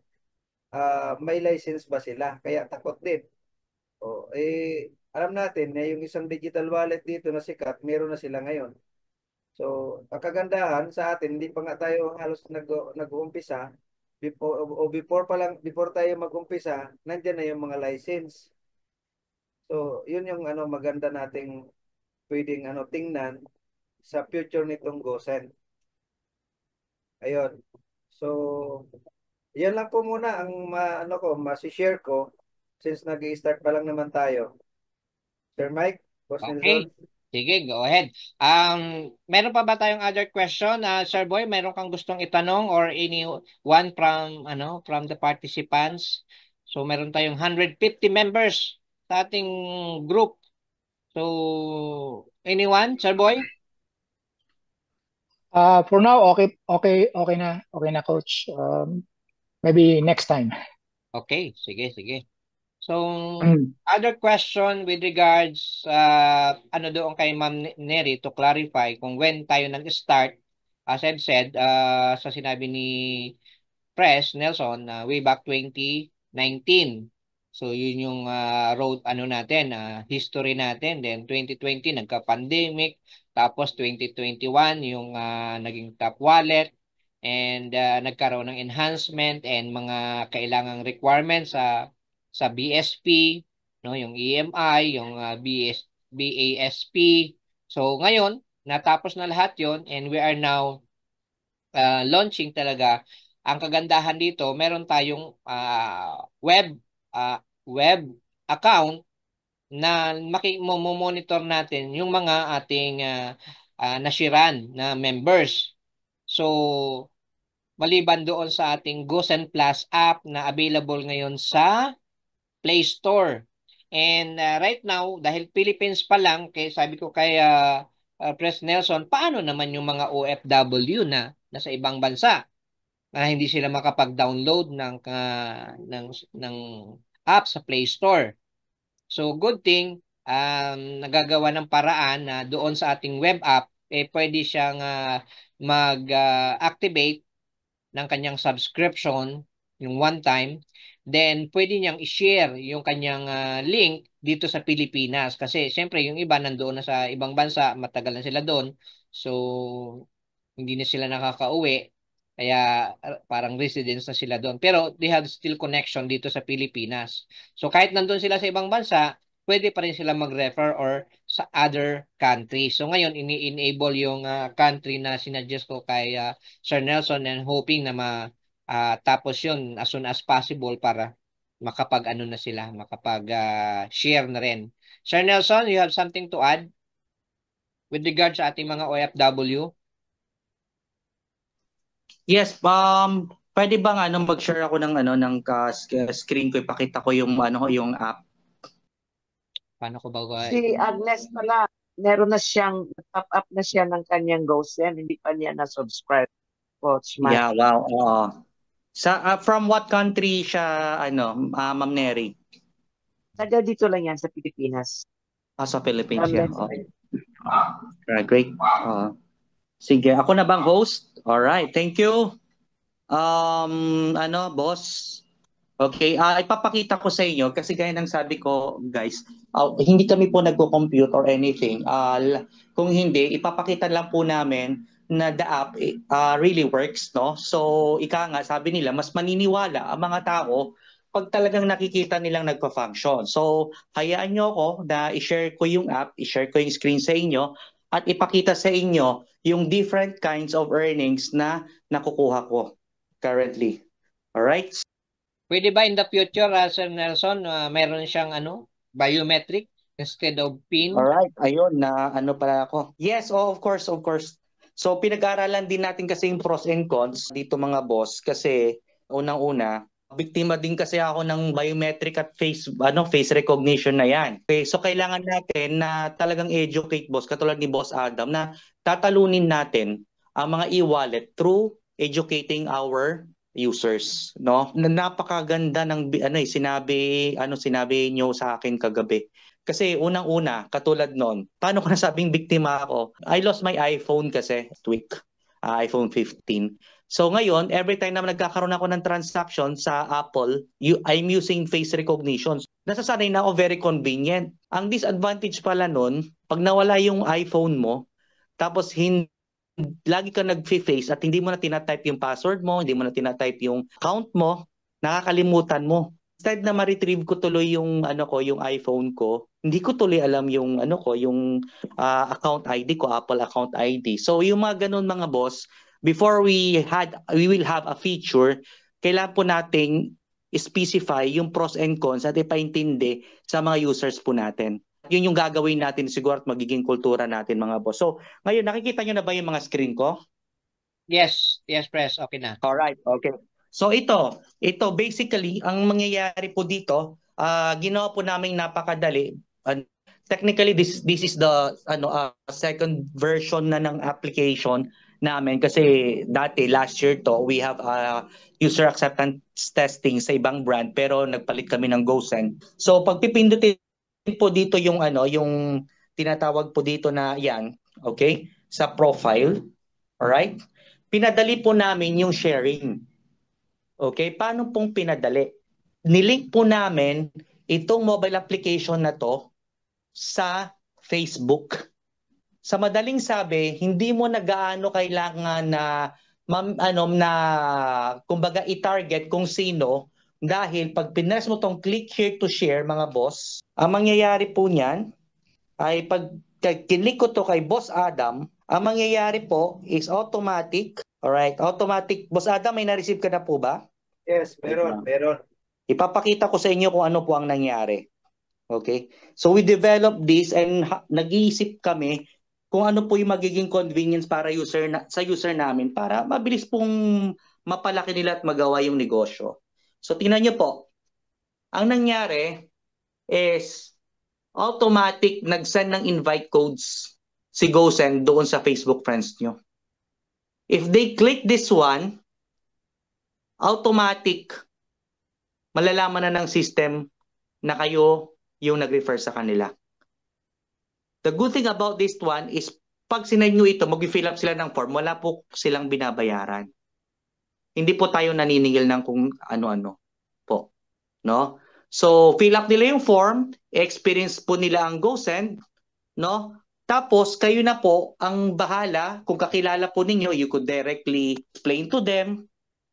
may license ba sila? Kaya takot din. Alam natin na yung isang digital wallet dito na sikat, meron na sila ngayon. So, ang kagandahan sa atin, hindi pa nga tayo halos nag-uumpisa. Before tayo mag-umpisa, nandiyan na yung mga license. So, yun yung maganda nating pwedeng tingnan sa future nitong GoSend. Ayun. So, yan lang po muna ang masi-share ko since nag-i-start pa lang naman tayo. Sir Mike, Boss Nelson. Okay. Sige, go ahead. Meron pa ba tayong other question? Sir Boy, meron kang gustong itanong or anyone from the participants? So meron tayong 150 members sa ating group. So anyone, Sir Boy? For now, okay na, Coach. Maybe next time. Okay, sige. So, other question with regards doon kay Ma'am Neri to clarify kung when tayo nag-start, as I've said, sa sinabi ni Press Nelson, way back 2019. So, yun yung road natin, history natin. Then 2020 nagka-pandemic, tapos 2021 yung naging top wallet and nagkaroon ng enhancement and mga kailangang requirements sa BSP, no, yung EMI, yung BASP. So ngayon, natapos na lahat 'yon and we are now launching talaga. Ang kagandahan dito, meron tayong web account na monitor natin yung mga ating nashiran na members. So maliban doon sa ating GoSend Plus app na available ngayon sa Play Store. And right now, dahil Philippines pa lang, sabi ko kay Pres Nelson, paano naman yung mga OFW na nasa ibang bansa na hindi sila makapag-download ng app sa Play Store. So good thing, nagagawa ng paraan na doon sa ating web app, pwede siyang mag-activate ng kanyang subscription, yung one time, then pwede niyang i-share yung kanyang link dito sa Pilipinas. Kasi siyempre yung iba nandoon na sa ibang bansa, matagal na sila doon. So, hindi na sila nakakauwi. Kaya parang residence na sila doon. Pero they have still connection dito sa Pilipinas. So kahit nandun sila sa ibang bansa, pwede pa rin sila mag-refer or sa other countries. So ngayon, ini-enable yung country na sinuggest ko kay Sir Nelson and hoping na tapos yun as soon as possible para na sila, makapag-share na rin. Sir Nelson, you have something to add with regard sa ating mga OFW? Yes, pwede bang mag-share ako ng screen ko, ipakita ko yung yung app. Paano ko ba? Si Agnes pala, meron na siyang top up na siya ng kanyang GoSend, hindi pa niya na-subscribe. Coach Mike. Yeah, wow. From what country siya Ma'am Neri? Taga dito lang yan sa Pilipinas. Sa Philippines siya. Great. Sige, ako na bang host? All right, thank you. Boss? Okay, ipapakita ko sa inyo kasi gaya ng sabi ko, guys, hindi kami po nagko-compute or anything. Kung hindi, ipapakita lang po namin na the app really works, no? So, sabi nila, mas maniniwala ang mga tao pag talagang nakikita nilang nagpa-function. So, hayaan nyo ako na i-share ko yung app, i-share ko yung screen sa inyo, at ipakita sa inyo yung different kinds of earnings na nakukuha ko currently. Alright? Pwede ba in the future, Sir Nelson, meron siyang biometric instead of PIN? Alright, ayun, pala ako. Yes, of course. So, pinag-aaralan din natin kasi yung pros and cons dito mga boss kasi unang-una, biktima din kasi ako ng biometric at face recognition na yan. Okay, so kailangan natin na talagang educate boss, katulad ni Boss Adam, na tatalunin natin ang mga e-wallet through educating our users, no? Napakaganda ng sinabi niyo sa akin kagabi. Kasi unang-una, katulad noon, paano ko nasabing biktima ako? I lost my iPhone kasi tweak, iPhone 15. So ngayon, every time na nagkakaroon ako ng transaction sa Apple, I'm using face recognition. Nasasanay na ako, very convenient. Ang disadvantage pala nun, pag nawala yung iPhone mo, tapos hindi lagi ka nag-face at hindi mo na tinatype yung password mo, hindi mo na tinatype yung account mo, nakakalimutan mo. Instead na ma-retrieve ko tuloy yung yung iPhone ko, hindi ko tuloy alam yung yung account ID ko, Apple account ID. So yung mga ganun mga boss, before we will have a feature, kailangan po nating specify yung pros and cons at ipaintindi sa mga users po natin. Yun yung gagawin natin siguro at magiging kultura natin mga boss. So ngayon, nakikita nyo na ba yung mga screen ko? Yes, Pres, okay na. Alright, okay. So ito basically, ang mangyayari po dito, ginawa po namin napakadali. Technically, this is the second version na ng application namin kasi dati last year to we have user acceptance testing sa ibang brand pero nagpalit kami ng GoSend. So pag pipindutin po dito yung yung tinatawag po dito na yan, okay, sa profile, alright? Pinadali po namin yung sharing. Okay, paano pong pinadali? Nilink po namin itong mobile application na to sa Facebook. Sa madaling sabi, hindi mo na gaano kailangan na kumbaga i-target kung sino dahil pag pinress mo tong click here to share mga boss, ang mangyayari po niyan ay pag kinlik ko to kay Boss Adam, ang mangyayari po is automatic. Alright, automatic. Boss Adam, may na-receive ka na po ba? Yes, meron. Ipapakita ko sa inyo kung ano po ang nangyari. Okay? So we developed this and nag-iisip kami kung ano po yung magiging convenience para sa user namin para mabilis pong mapalaki nila at magawa yung negosyo. So tingnan niyo po. Ang nangyari is automatic nag-send ng invite codes si GoSend doon sa Facebook friends nyo. If they click this one, automatic malalaman na ng system na kayo yung nag-refer sa kanila. The good thing about this one is pag sinend nyo ito, mag-fill up sila ng form, wala po silang binabayaran. Hindi po tayo naniningil ng kung ano-ano po. No? So, fill up nila yung form, experience po nila ang GoSend, no? Tapos, kayo na po ang bahala, kung kakilala po ninyo, you could directly explain to them,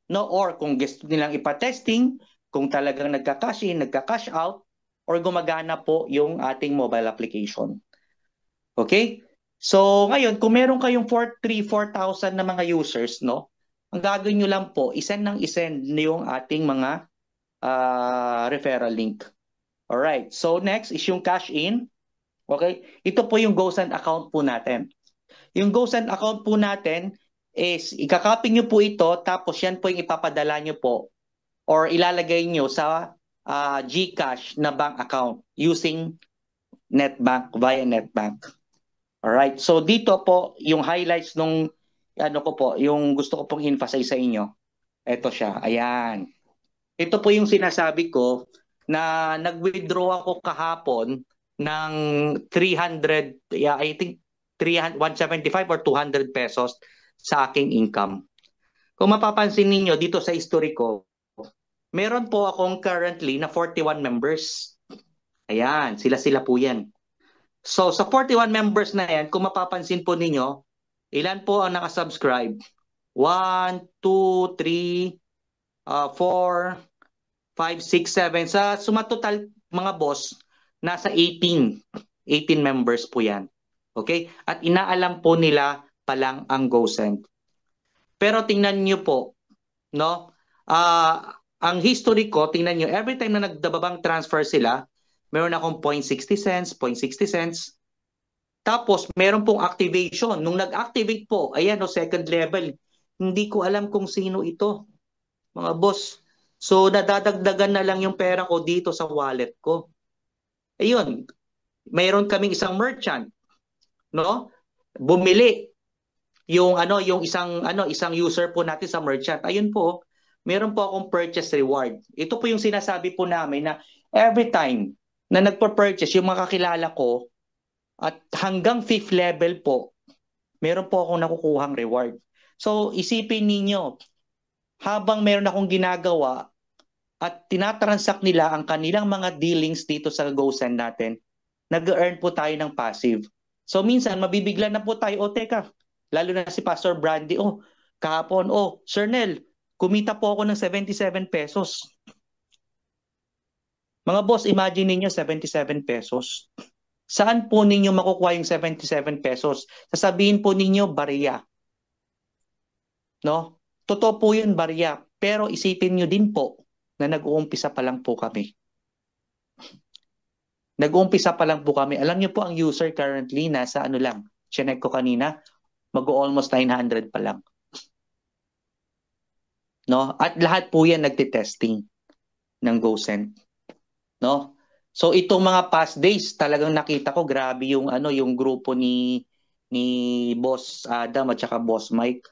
no? Or kung gusto nilang ipa-testing, kung talagang nagka-cash in, nagka-cash out, or gumagana po yung ating mobile application. Okay? So, ngayon, kung meron kayong 4,000 na mga users, no? Ang gagawin nyo lang po, isend yung ating mga referral link. Alright, so next is yung cash in. Okay, ito po yung GoSend account po natin. Yung GoSend account po natin is ikakopy nyo po ito, tapos yan po yung ipapadala nyo po or ilalagay nyo sa GCash na bank account using NetBank, via NetBank. Alright, so dito po yung highlights nung yung gusto ko pong emphasize sa inyo. Ito siya, ayan. Ito po yung sinasabi ko na nag-withdraw ako kahapon ng 300, I think 175 or 200 pesos sa aking income. Kung mapapansin ninyo dito sa history ko, meron po akong currently na 41 members. Ayan, sila po yan. So sa 41 members na yan, kung mapapansin po ninyo, ilan po ang nakasubscribe? 1, 2, 3, 4, 5, 6, 7. Sa sumatotal mga boss, nasa 18 members po yan. Okay? At inaalam po nila palang ang GoSend. Pero tingnan nyo po, no? Ang history ko, tingnan nyo, every time na nagdababang transfer sila, meron akong 0.60 cents, 0.60 cents. Tapos, meron pong activation. Nung nag-activate po, ayan, second level, hindi ko alam kung sino ito, mga boss. So, nadadagdagan na lang yung pera ko dito sa wallet ko. Ayun, mayroon kaming isang merchant, no? Bumili yung isang user po natin sa merchant. Ayun po, meron po akong purchase reward. Ito po yung sinasabi po namin na every time na nagpa-purchase yung mga kakilala ko at hanggang 5th level po, meron po akong nakukuhang reward. So, isipin ninyo, habang meron akong ginagawa at tinatransact nila ang kanilang mga dealings dito sa GoSend natin, nag-earn po tayo ng passive. So, minsan, mabibigla na po tayo, teka, Lalo na si Pastor Brandy, kahapon, Sir Nel, kumita po ako ng 77 pesos. Mga boss, imagine niyo 77 pesos. Saan po ninyo makukuha yung 77 pesos? Sasabihin po ninyo, barya. No? Totoo po yun, barya. Pero isipin nyo din po na nag-uumpisa pa lang po kami. Nag-uumpisa pa lang po kami. Alam nyo po ang user currently nasa ano lang. Chinek ko kanina, mag-almost 900 pa lang. No? At lahat po yan nagtitesting ng GoSend. No? So itong mga past days, talagang nakita ko grabe yung yung grupo ni Boss Adam at saka Boss Mike,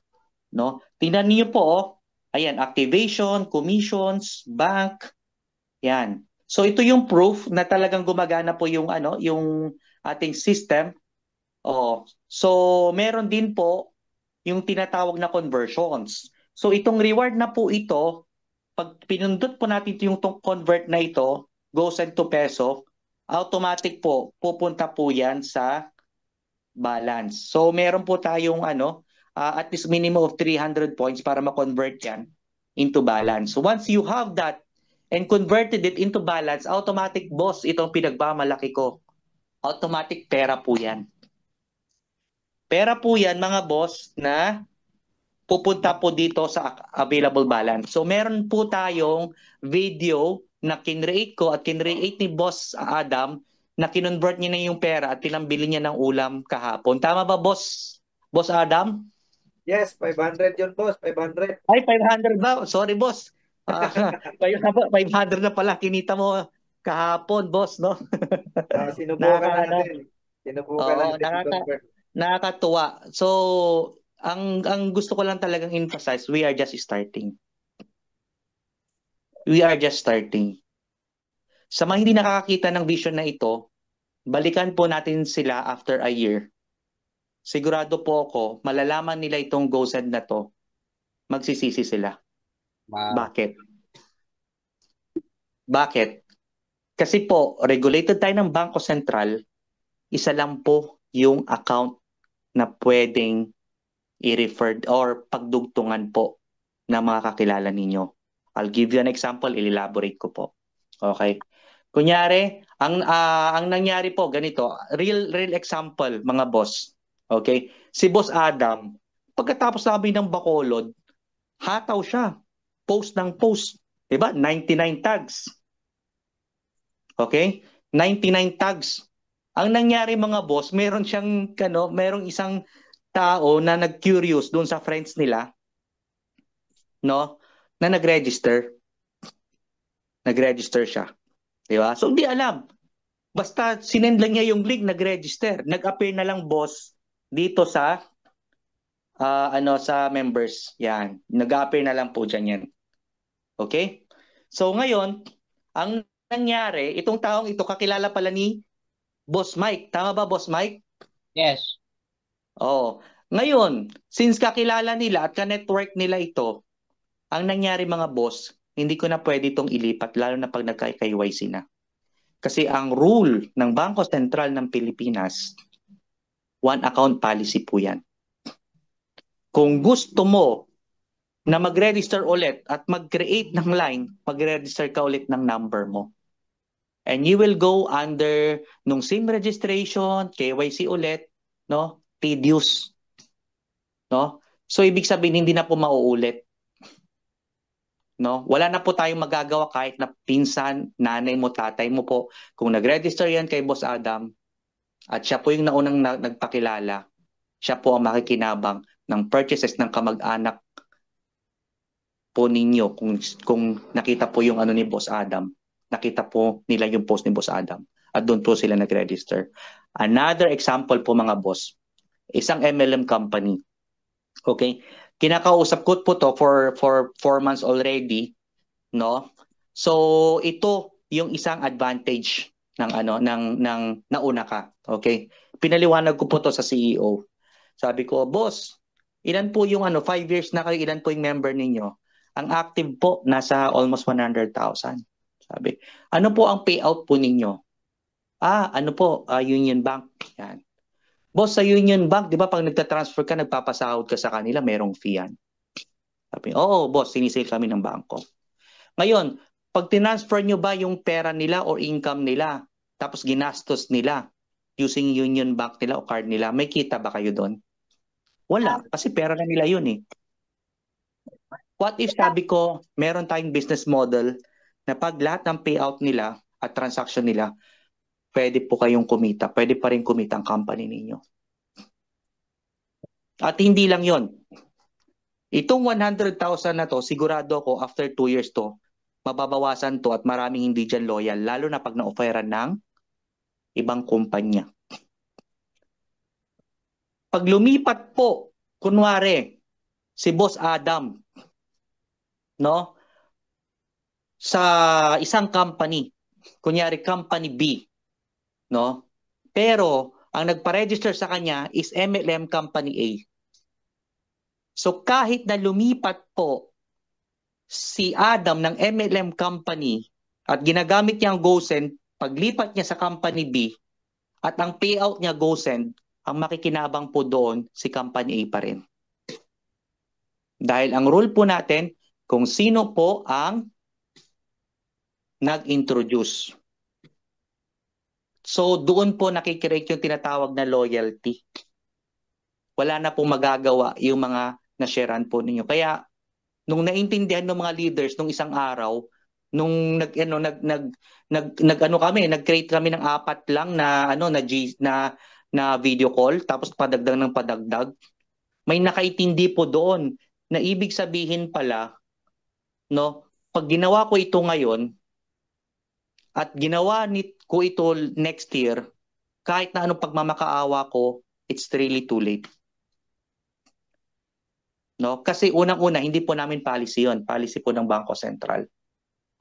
no? Tingnan niyo po, ayan, activation, commissions, bank. Yan. So ito yung proof na talagang gumagana po yung yung ating system. So meron din po yung tinatawag na conversions. So itong reward na po ito, pag pinundot po natin yung convert na ito, GoSend to peso, automatic po pupunta po yan sa balance. So meron po tayong at least minimum of 300 points para ma-convert yan into balance. So once you have that and converted it into balance, automatic, boss, itong pinagmamalaki ko. Automatic pera po yan. Pera po yan, mga boss, na pupunta po dito sa available balance. So meron po tayong video na kinreate ko at kinreate ni Boss Adam na kinonvert niya na yung pera at pinambili niya ng ulam kahapon. Tama ba, Boss Adam? Yes, 500 yun, boss. 500. Ay, 500 ba? Sorry, boss. 500 na pala. Kinita mo kahapon, boss, no? Sinubukan natin. Sinubukan natin. Nakakatuwa. So, ang gusto ko lang talagang emphasize, we are just starting. We are just starting. Sa mga hindi nakakakita ng vision na ito, balikan po natin sila after a year. Sigurado po ako, malalaman nila itong GoSend na to, magsisisi sila. Wow. Bakit? Kasi po, regulated tayo ng Bangko Sentral, isa lang po yung account na pwedeng i-refer or pagdugtungan po ng mga kakilala ninyo. I'll give you an example, i-elaborate ko po. Okay? Kunyari, ang nangyari po ganito, real example, mga boss. Okay? Si Boss Adam, pagkatapos namin ng Bacolod, hataw siya. Post ng post. Diba? 99 tags. Okay? 99 tags. Ang nangyari, mga boss, meron siyang merong isang tao na nag-curious doon sa friends nila, no? Na nag-register. Nag-register siya. Di ba? So hindi alam. Basta sinend lang niya yung link, nag-register. Nag-appear na lang, boss, dito sa sa members. Yan. Nag-appear na lang po dyan yan. Okay? So ngayon, ang nangyari, itong taong ito kakilala pala ni Boss Mike. Tama ba, Boss Mike? Yes. Ngayon, since kakilala nila at ka-network nila ito, ang nangyari, mga boss, hindi ko na pwede itong ilipat, lalo na pag nagka-KYC na. Kasi ang rule ng Bangko Sentral ng Pilipinas, one account policy po yan. Kung gusto mo na mag-register ulit at mag-create ng line, mag-register ka ulit ng number mo. And you will go under nung SIM registration, KYC ulit, no? Tedious. No? So ibig sabihin hindi na po mauulit. No? Wala na po tayong magagawa kahit na pinsan, nanay mo, tatay mo po. Kung nag-register yan kay Boss Adam at siya po yung naunang nagpakilala, siya po ang makikinabang ng purchases ng kamag-anak po ninyo kung nakita po yung ni Boss Adam. Nakita po nila yung post ni Boss Adam at doon po sila nag-register. Another example po, mga boss, isang MLM company. Okay? Kinakausap ko po to for 4 months already, no? So ito yung isang advantage ng ng nauna ka. Okay? Pinaliwanag ko po to sa CEO. Sabi ko, boss, ilan po yung 5 years na kayo, ilan po yung member ninyo? Ang active po nasa almost 100,000. Sabi, ano po ang payout po ninyo? Union Bank. Yan. Boss, sa Union Bank, di ba pag nagta-transfer ka, nagpapasahod ka sa kanila, merong fee yan. Sabi, oo, boss, sinisale kami ng bangko. Ngayon, pag tinransfer nyo ba yung pera nila or income nila, tapos ginastos nila using Union Bank nila o card nila, may kita ba kayo doon? Wala, kasi pera na nila yun eh. What if sabi ko, meron tayong business model na pag lahat ng payout nila at transaction nila, pwede po kayong kumita. Pwede pa rin kumita ang company ninyo. At hindi lang yon. Itong 100,000 na to, sigurado ako after 2 years to, mababawasan to at maraming hindi dyan loyal, lalo na pag na-offeran ng ibang kumpanya. Pag lumipat po, kunwari, si Boss Adam, no? Sa isang company, kunyari company B, no? Pero ang nagpa-register sa kanya is MLM Company A. So kahit na lumipat po si Adam ng MLM Company at ginagamit niya ang GoSend, paglipat niya sa Company B at ang payout niya GoSend, ang makikinabang po doon si Company A pa rin. Dahil ang rule po natin, kung sino po ang nag-introduce. So doon po nakikreate yung tinatawag na loyalty. Wala na pong magagawa yung mga na-sharean po ninyo. Kaya nung naintindihan ng mga leaders nung isang araw, nung nag-create kami ng 4 lang na video call tapos padagdag ng padagdag. May nakaintindi po doon na ibig sabihin pala, no, pag ginawa ko ito ngayon at ginawa ko ito next year, kahit na anong pagmamakaawa ko, it's really too late. No? Kasi unang-una, hindi po namin policy yon, policy po ng Bangko Sentral.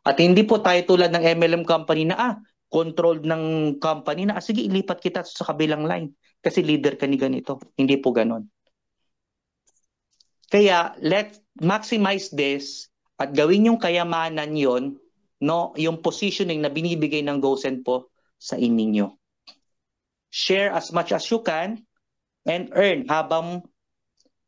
At hindi po tayo tulad ng MLM company na controlled ng company na sige, ilipat kita sa kabilang line kasi leader ka ni ganito. Hindi po ganon. Kaya let's maximize this at gawin yung kayamanan yon, no, yung positioning na binibigay ng GoSend po sa inyo. Share as much as you can and earn habang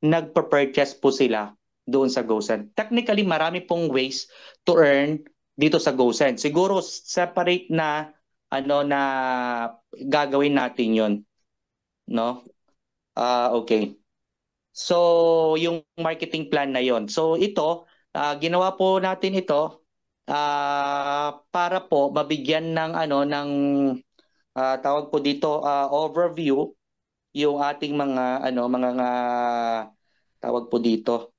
nagpa-purchase po sila doon sa GoSend. Technically, marami pong ways to earn dito sa GoSend. Siguro separate na na gagawin natin 'yon, no? Okay. So, yung marketing plan na 'yon. So, ito ginawa po natin ito para po mabigyan ng tawag po dito overview yung ating mga tawag po dito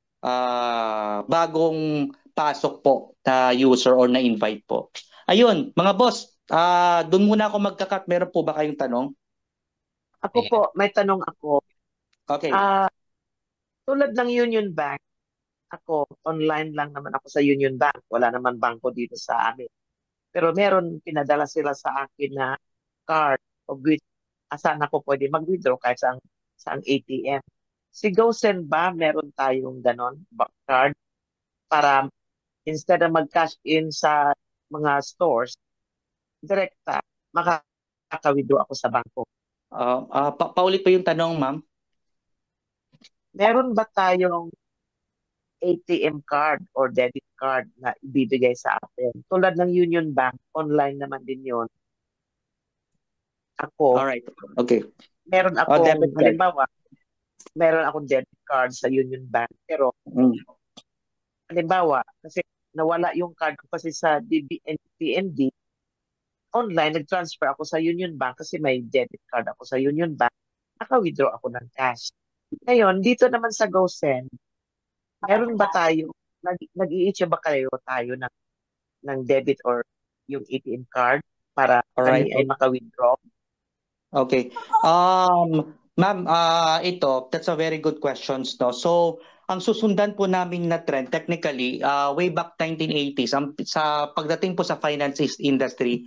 bagong pasok po na user or na invite po. Ayun, mga boss, doon muna ako magkakat. Meron po ba kayong tanong? Ako po, may tanong ako. Okay. Tulad ng Union Bank, ako, online lang naman ako sa Union Bank. Wala naman bangko dito sa amin. Pero meron, pinadala sila sa akin na card of which saan ako pwede mag-withdraw kahit sa ATM. Si GoSend ba, meron tayong ganon, card, para instead na mag-cash in sa mga stores, direkta, makaka-withdraw ako sa bangko. Paulit pa yung tanong, ma'am. Meron ba tayong ATM card or debit card na ibibigay sa atin? Tulad ng Union Bank, online naman din yon. Ako, alright, okay. Meron akong, halimbawa, meron akong debit card sa Union Bank, pero halimbawa, kasi nawala yung card ko kasi sa PNB, online, nag-transfer ako sa Union Bank kasi may debit card ako sa Union Bank, naka-withdraw ako ng cash. Ngayon, dito naman sa GoSend, meron ba tayo, nag-i-issue ba tayo ng debit or yung ATM card para kami ay maka-withdraw? Okay. Ma'am, that's a very good question. No? So, ang susundan po namin na trend, technically, way back 1980s, sa pagdating po sa finance industry,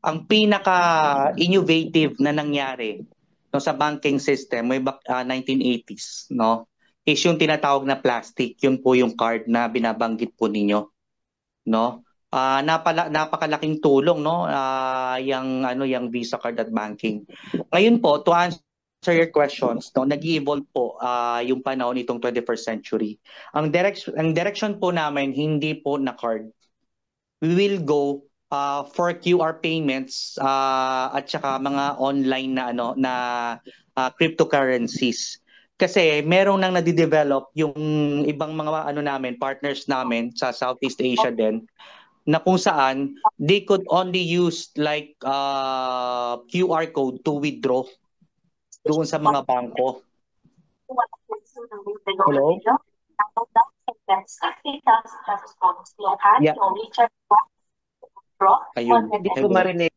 ang pinaka-innovative na nangyari no, sa banking system, way back 1980s, no, is yung tinatawag na plastic. Yun po yung card na binabanggit po ninyo. No? Napakalaking tulong, no, yung Visa card at banking. Ngayon po, to answer answer your questions, no, nag-evolve po yung panahon nitong 21st century. Ang direction po namin hindi po na card. We will go for QR payments at saka mga online na cryptocurrencies. Kasi merong nang nadidevelop yung ibang mga namin, partners namin sa Southeast Asia din, na kung saan they could only use like QR code to withdraw doon sa mga bangko. Hello? Yeah. Ayun. Hindi ko marinig.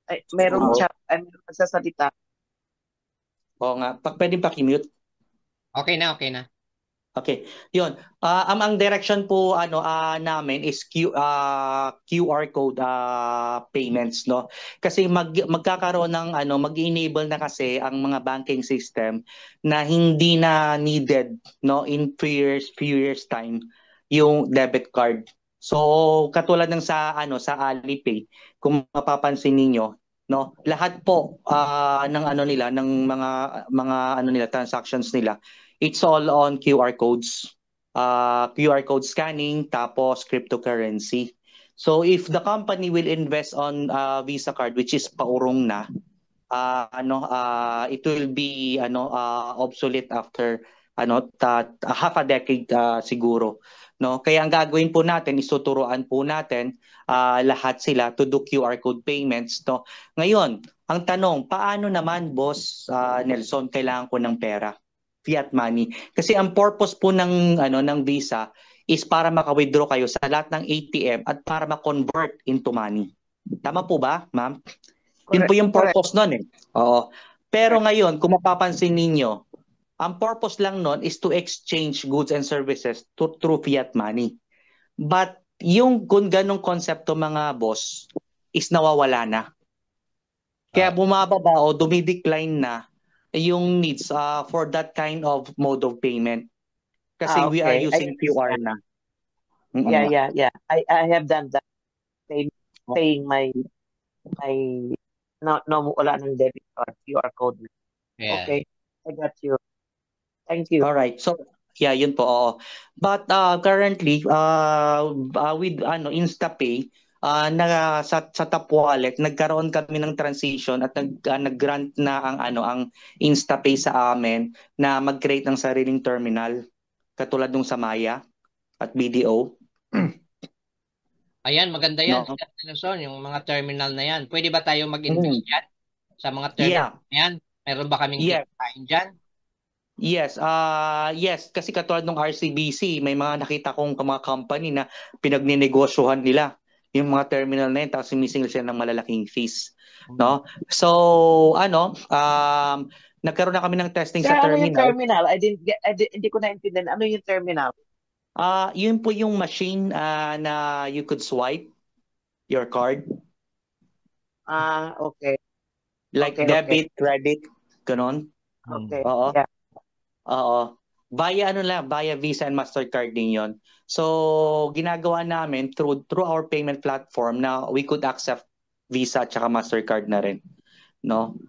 Ay, merong chat, ay meron nagsasalita. Oo nga. Pwede pakimute. Okay na, okay na. Okay. Yun. Ang direction po namin is QR code payments, no. Kasi magkakaroon ng mag-enable na kasi ang mga banking system na hindi na needed, no, in few years time yung debit card. So katulad ng sa Alipay, kung mapapansin niyo, no, lahat po ng nila, ng mga transactions nila, it's all on QR codes. QR code scanning, tapos cryptocurrency. So if the company will invest on Visa card, which is paurong na, it will be obsolete after half a decade siguro, no. Kaya ang gagawin po natin is tuturuan po natin lahat sila to do QR code payments, no. Ngayon, ang tanong, paano naman, boss Nelson, kailangan ko ng pera, fiat money? Kasi ang purpose po ng Visa is para maka-withdraw kayo sa lahat ng ATM at para ma-convert into money. Tama po ba, ma'am? Yun po yung purpose nun eh. Oo. Pero ngayon, kung mapapansin ninyo, ang purpose lang nun is to exchange goods and services through fiat money. But yung kung ganong konsepto, mga boss, is nawawala na. Kaya bumababa o dumidecline na yung needs for that kind of mode of payment. Kasi we are using QR na. Yeah. I have done that. Paying my wala ng debit card, QR code. Yeah. Okay, I got you. Thank you. All right. So, yeah, yun po. Oo. But currently, with InstaPay, sa Top Wallet, nagkaroon kami ng transition at nag-grant na ang InstaPay sa amin na mag-create ng sariling terminal, katulad nung sa Maya at BDO. Ayan, maganda yan. No? Yung mga terminal na yan. Pwede ba tayo mag-invest dyan? Sa mga terminal na yan? Meron ba kaming kitain dyan? Yes, yes, kasi katulad ng RCBC, may mga nakita kong mga company na pinagninegosyohan nila yung mga terminal na yun, tapos sumisingil sila ng malalaking fees, no? So, nagkaroon na kami ng testing sa terminal. Ano yung terminal? Hindi ko naintindihan. Ano yung terminal? Yun po yung machine na you could swipe your card. Okay. Like debit, credit, ganon. Okay. Oo. Yeah. Oo. Via Visa and Mastercard din yon. So, ginagawa namin through our payment platform na we could accept Visa at saka Mastercard na rin, no?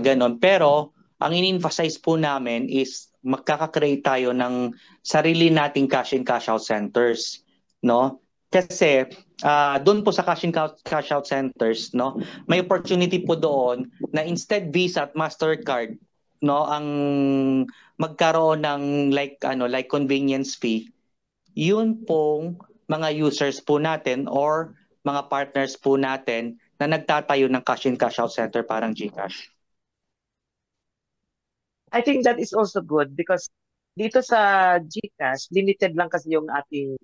Ganon. Pero, ang in-emphasize po namin is magkaka-create tayo ng sarili nating cash in cash out centers, no? Kasi doon po sa cash in cash out centers, no, may opportunity po doon na instead Visa at Mastercard, no, ang magkaroon ng like convenience fee, yun pong mga users po natin or mga partners po natin na nagtatayo ng cash in cash out center parang GCash. I think that is also good because dito sa GCash, limited lang kasi yung ating,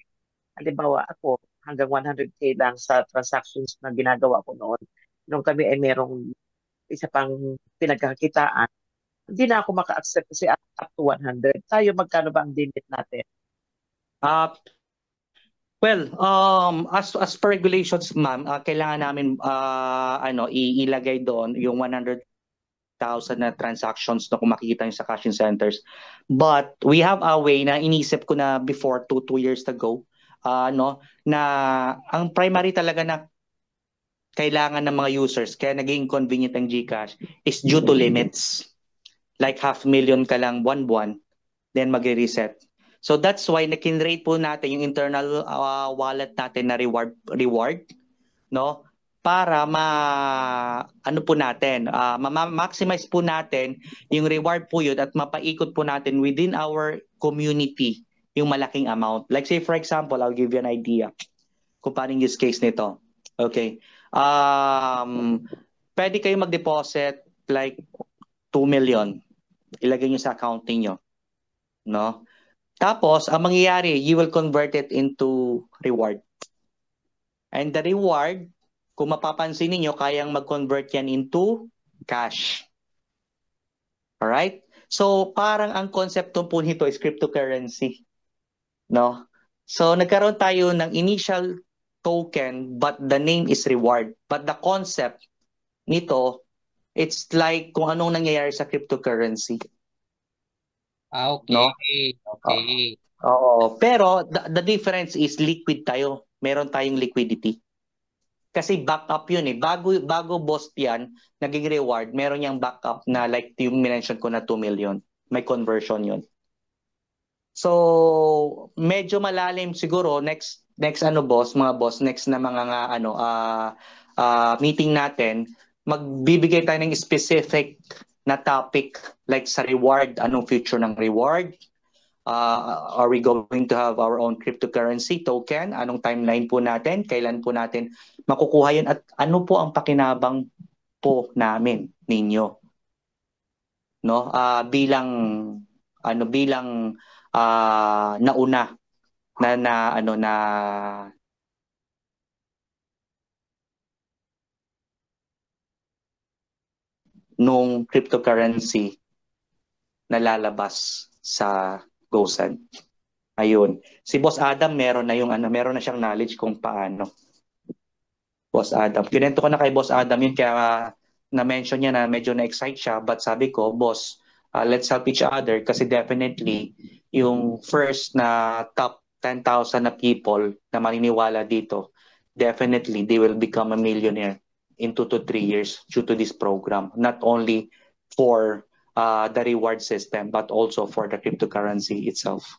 halimbawa ako, hanggang 100K lang sa transactions na ginagawa ko noon. Nung kami ay merong isa pang pinagkakitaan, hindi na ako maka-accept kasi up to 100. Tayo, magkano ba ang limit natin? Well, as per regulations, ma'am, kailangan namin ilagay doon yung 100,000 na transactions na kung makikita nyo sa cash in centers. But we have a way na inisip ko na before 2 years ago, na ang primary talaga na kailangan ng mga users, kaya naging convenient ang GCash, is due to limits. like 500,000 ka lang buwan-buwan, then magre-reset. So that's why nakinrate po natin yung internal wallet natin na reward, no? Para ano po natin, ma-maximize po natin yung reward po yun at mapaikot po natin within our community yung malaking amount. Like say for example, I'll give you an idea kung paano yung use case nito. Okay. Pwede kayo mag-deposit like 2 million. Ilagay nyo sa accounting nyo. No? Tapos, ang mangyayari, you will convert it into reward. And the reward, kung mapapansin niyo, kayang mag-convert yan into cash. Alright? So, parang ang konsepto po nito is cryptocurrency. No? So, nagkaroon tayo ng initial token, but the name is reward. But the concept nito, it's like kung anong nangyayari sa cryptocurrency. Okay. No? Okay. Oo. Pero the difference is liquid tayo. Meron tayong liquidity. Kasi backup yun eh. Bago boss yan, naging reward, meron yung backup na like yung mention ko na 2 million. May conversion yun. So, medyo malalim siguro next mga boss, next na mga meeting natin, magbibigay tayo ng specific na topic like sa reward, anong future ng reward? Are we going to have our own cryptocurrency token? Anong timeline po natin? Kailan po natin makukuha yun? At ano po ang pakinabang po namin ninyo? No? Bilang nauna na nung cryptocurrency na lalabas sa GoSend. Ayun. Si Boss Adam meron na siyang knowledge kung paano. Boss Adam. Kinento ko na kay Boss Adam yun kaya na-mention niya na medyo na-excite siya but sabi ko, boss, let's help each other kasi definitely yung first na top 10,000 na people na maniniwala dito, definitely they will become a millionaire in 2 to 3 years due to this program. Not only for the reward system but also for the cryptocurrency itself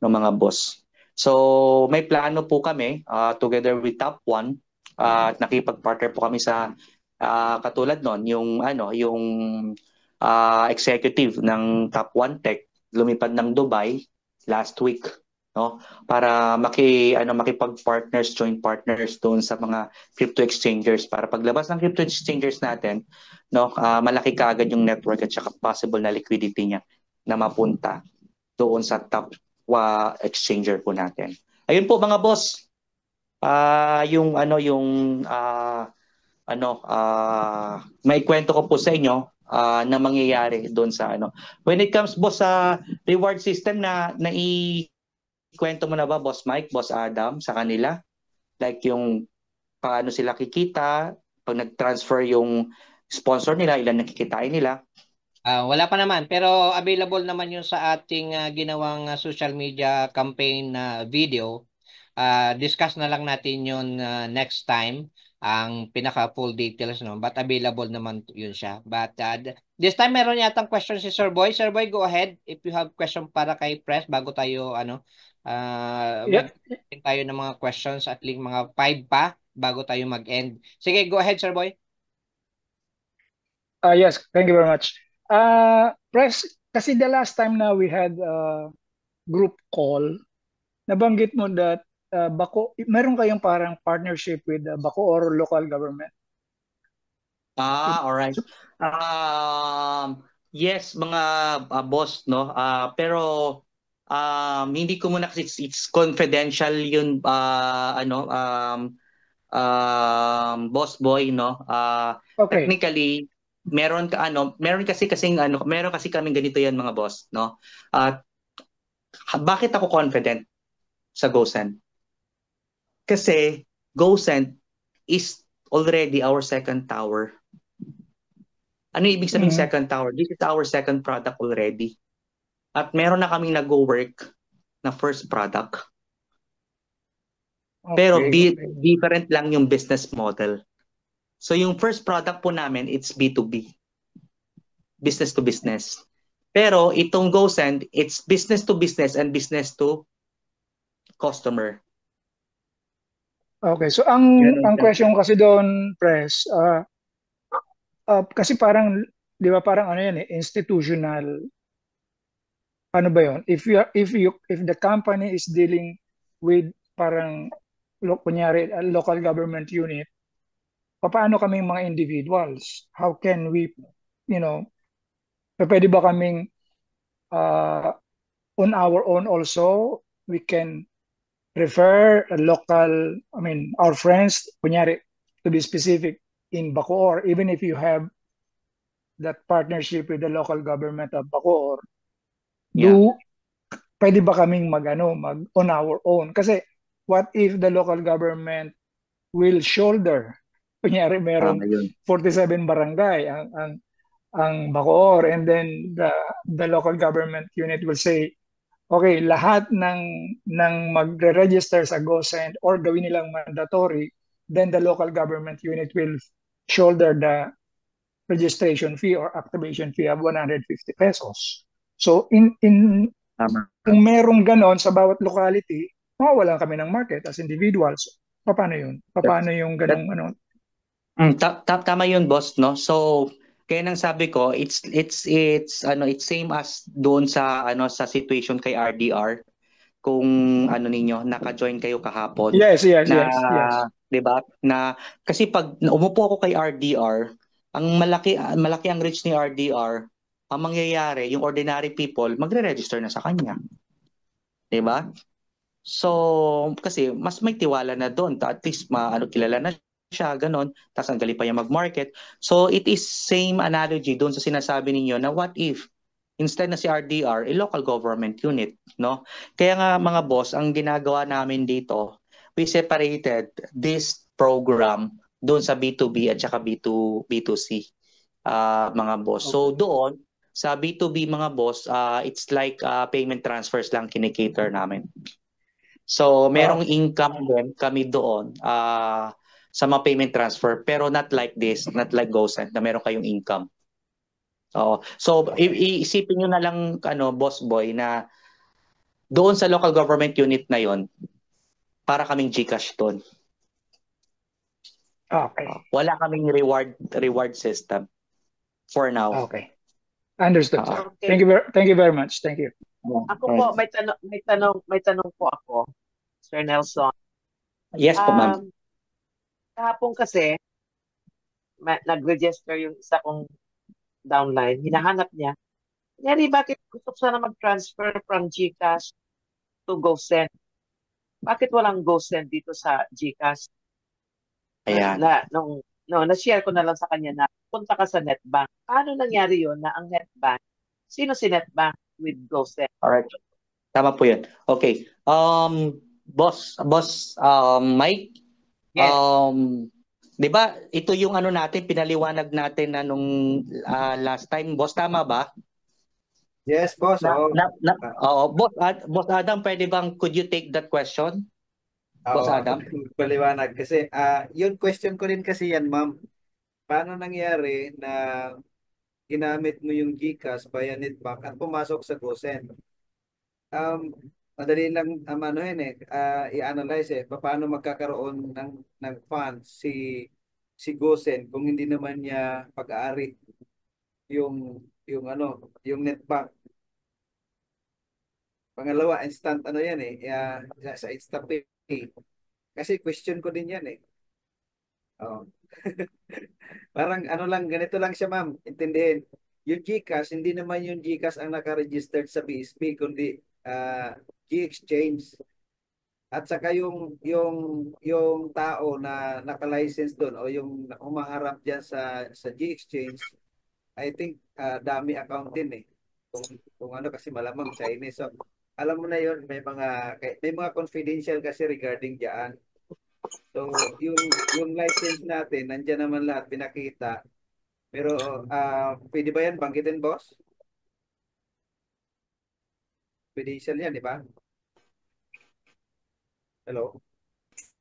ng mga boss. So may plano po kami together with Top 1 at nakipag-partner po kami sa katulad nun yung executive ng Top 1 Tech lumipad ng Dubai last week, no, para makipag-partners, joint partners doon sa mga crypto exchangers para paglabas ng crypto exchangers natin, no, malaki kaagad yung network at saka possible na liquidity niya na mapunta doon sa top exchanger po natin. Ayun po mga boss. May kwento ko po sa inyo na mangyayari doon sa When it comes boss sa reward system na kwento mo na ba Boss Mike, Boss Adam sa kanila? Like yung paano sila kikita pag nag-transfer yung sponsor nila, ilan nakikitain nila? Wala pa naman pero available naman yun sa ating ginawang social media campaign na video. Discuss na lang natin yun next time ang pinaka full details but available naman yun siya. But this time meron yatang question si Sir Boy. Sir Boy, go ahead if you have question para kay Press bago tayo magiging tayo ng mga questions at least mga 5 pa bago tayo mag-end. Sige, go ahead Sir Boy. Yes, thank you very much. Press, kasi the last time na we had a group call, nabanggit mo that Baco, meron kayong parang partnership with Bacoor local government? All right. Yes, mga boss, no. Pero hindi ko muna kasi it's confidential yun Boss Boy, no. Okay. Technically meron kasi kaming ganito yan mga boss, no. Bakit ako confident sa GoSend? Kasi GoSend is already our second tower. Ano ibig sabihin second tower? This is our second product already. At meron na kaming nag-work na first product. Okay, pero different lang yung business model. So yung first product po namin, it's B2B. Business to business. Pero itong GoSend, it's business to business and business to customer. Okay, so ang Ganun ang siya. question kasi doon, Press, kasi parang, di ba parang ano yan eh, institutional, ano ba yun? If the company is dealing with parang, kunyari, a local government unit, paano kaming mga individuals? How can we, you know, pwede ba kaming uh, on our own also, we can refer a local, I mean, our friends, kunyari, to be specific, in Bacoor, even if you have that partnership with the local government of Bacoor, Yeah. pwede ba kaming mag on our own? Kasi what if the local government will shoulder, kunyari merong Tama yun. 47 barangay ang Bacoor, and then the local government unit will say, okay, lahat ng magre-register sa GoSend or gawin nilang mandatory, then the local government unit will shoulder the registration fee or activation fee of 150 pesos. So Tama. kung merong ganon sa bawat locality, mawawalan kami ng market as individuals. Paano yun? Paano yung ganong ano? Tama yun, boss, no? So, kaya nang sabi ko, it's same as doon sa sa situation kay RDR. Kung ninyo naka-join kayo kahapon Yes. na 'di ba? Na kasi pag umupo ako kay RDR, ang malaki ang reach ni RDR, ang mangyayari yung ordinary people magre-register na sa kanya. 'Di ba? So, kasi mas may tiwala na doon. At least kilala na siya, ganon. Tapos ang galing pa niya mag-market. So, it is same analogy doon sa sinasabi ninyo na what if instead na si RDR, a local government unit, no? Kaya nga mga boss, ang ginagawa namin dito, we separated this program doon sa B2B at saka B2C, mga boss. So, doon, sa B2B mga boss, it's like payment transfers lang kinikater namin. So, merong income din kami doon sa mga payment transfer, pero not like this, not like GoSend, na meron kayong income. So, iisipin nyo na lang, boss boy, na doon sa local government unit na yon, para kaming GCash doon. Okay. Wala kaming reward system for now. Okay. Understood. Okay. Thank you very much. Thank you. Ako po, may tanong po ako, Sir Nelson. Yes po, ma'am. Kahapon kasi, nag-register yung isa kong downline. Hinahanap niya. Kunyari, bakit gusto ko sana mag-transfer from GCash to GoSend? Bakit walang GoSend dito sa GCash? Ayan. Na-share ko na lang sa kanya na punta ka sa NetBank. Paano nangyari yun na ang NetBank? Sino si NetBank with GoSend? Alright. Tama po yun. Okay. Boss, Mike, Yes. 'di ba ito yung natin, pinaliwanag natin na nung last time, boss, tama ba? Yes, boss. Boss Adam, pwede bang could you take that question? Boss Oo, Adam? paliwanag. Kasi yung question ko rin kasi yan, ma'am. Paano nangyari na ginamit mo yung GCash via Netbank at pumasok sa GoSend? Madali lang i-analyze paano magkakaroon ng funds si GoSend kung hindi naman niya pag-aari yung yung Netbank. Pangalawa, instant yan sa InstaPay. Kasi question ko din yan Oh. Parang lang, ganito lang siya, ma'am. Intindihin. Yung GCash, hindi naman yung GCash ang naka-registered sa BSP, kundi G-Exchange. At saka yung tao na naka-license doon o yung umaharap diyan sa G-Exchange, I think dami account din Kung kasi malamang Chinese. So, alam mo na yun, may mga confidential kasi regarding diyan. So, yung license natin, nandiyan naman lahat pinakita. Pero pwede ba yan banggitin, boss? Confidential yan, di ba? Hello?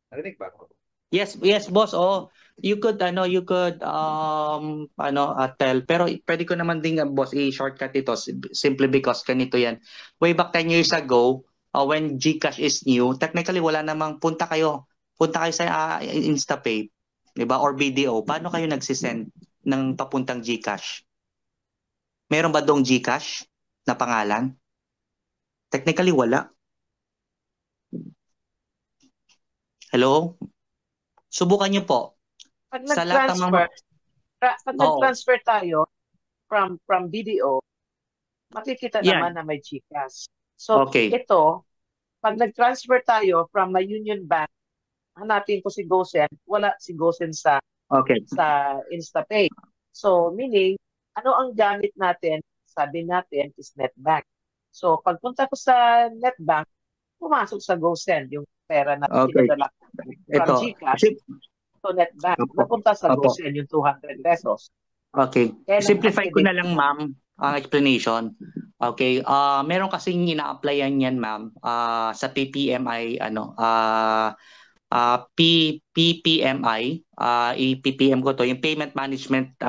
Narinig ba ako? Yes, boss. Oh, tell. Pero pwede ko naman din, boss, i-shortcut ito simply because ganito yan. Way back 10 years ago, when GCash is new, technically wala namang punta kayo sa InstaPay, 'di ba? Or BDO. Paano kayo nagsisend ng papuntang GCash? Meron ba dong GCash na pangalan? Technically wala. Hello? Subukan niyo po. Pag Sa lahat ng mga nag-transfer tayo from BDO, makikita naman na may GCash. So, Okay. ito, pag nag-transfer tayo from my Union Bank, hanapin ko si GoSend, wala si GoSend sa InstaPay. So, meaning, ano ang gamit natin? Sabi natin is NetBank. So, pagpunta ko sa NetBank, pumasok sa GoSend yung pera na pinadala from GCash to NetBank. Napunta sa GoSend yung 200 pesos. Okay. Simplify ko na lang, ma'am, ang explanation. Okay. Meron kasing ina-applyan yan, ma'am, sa PPMI, PPMI, i-PPM ko to, yung Payment Management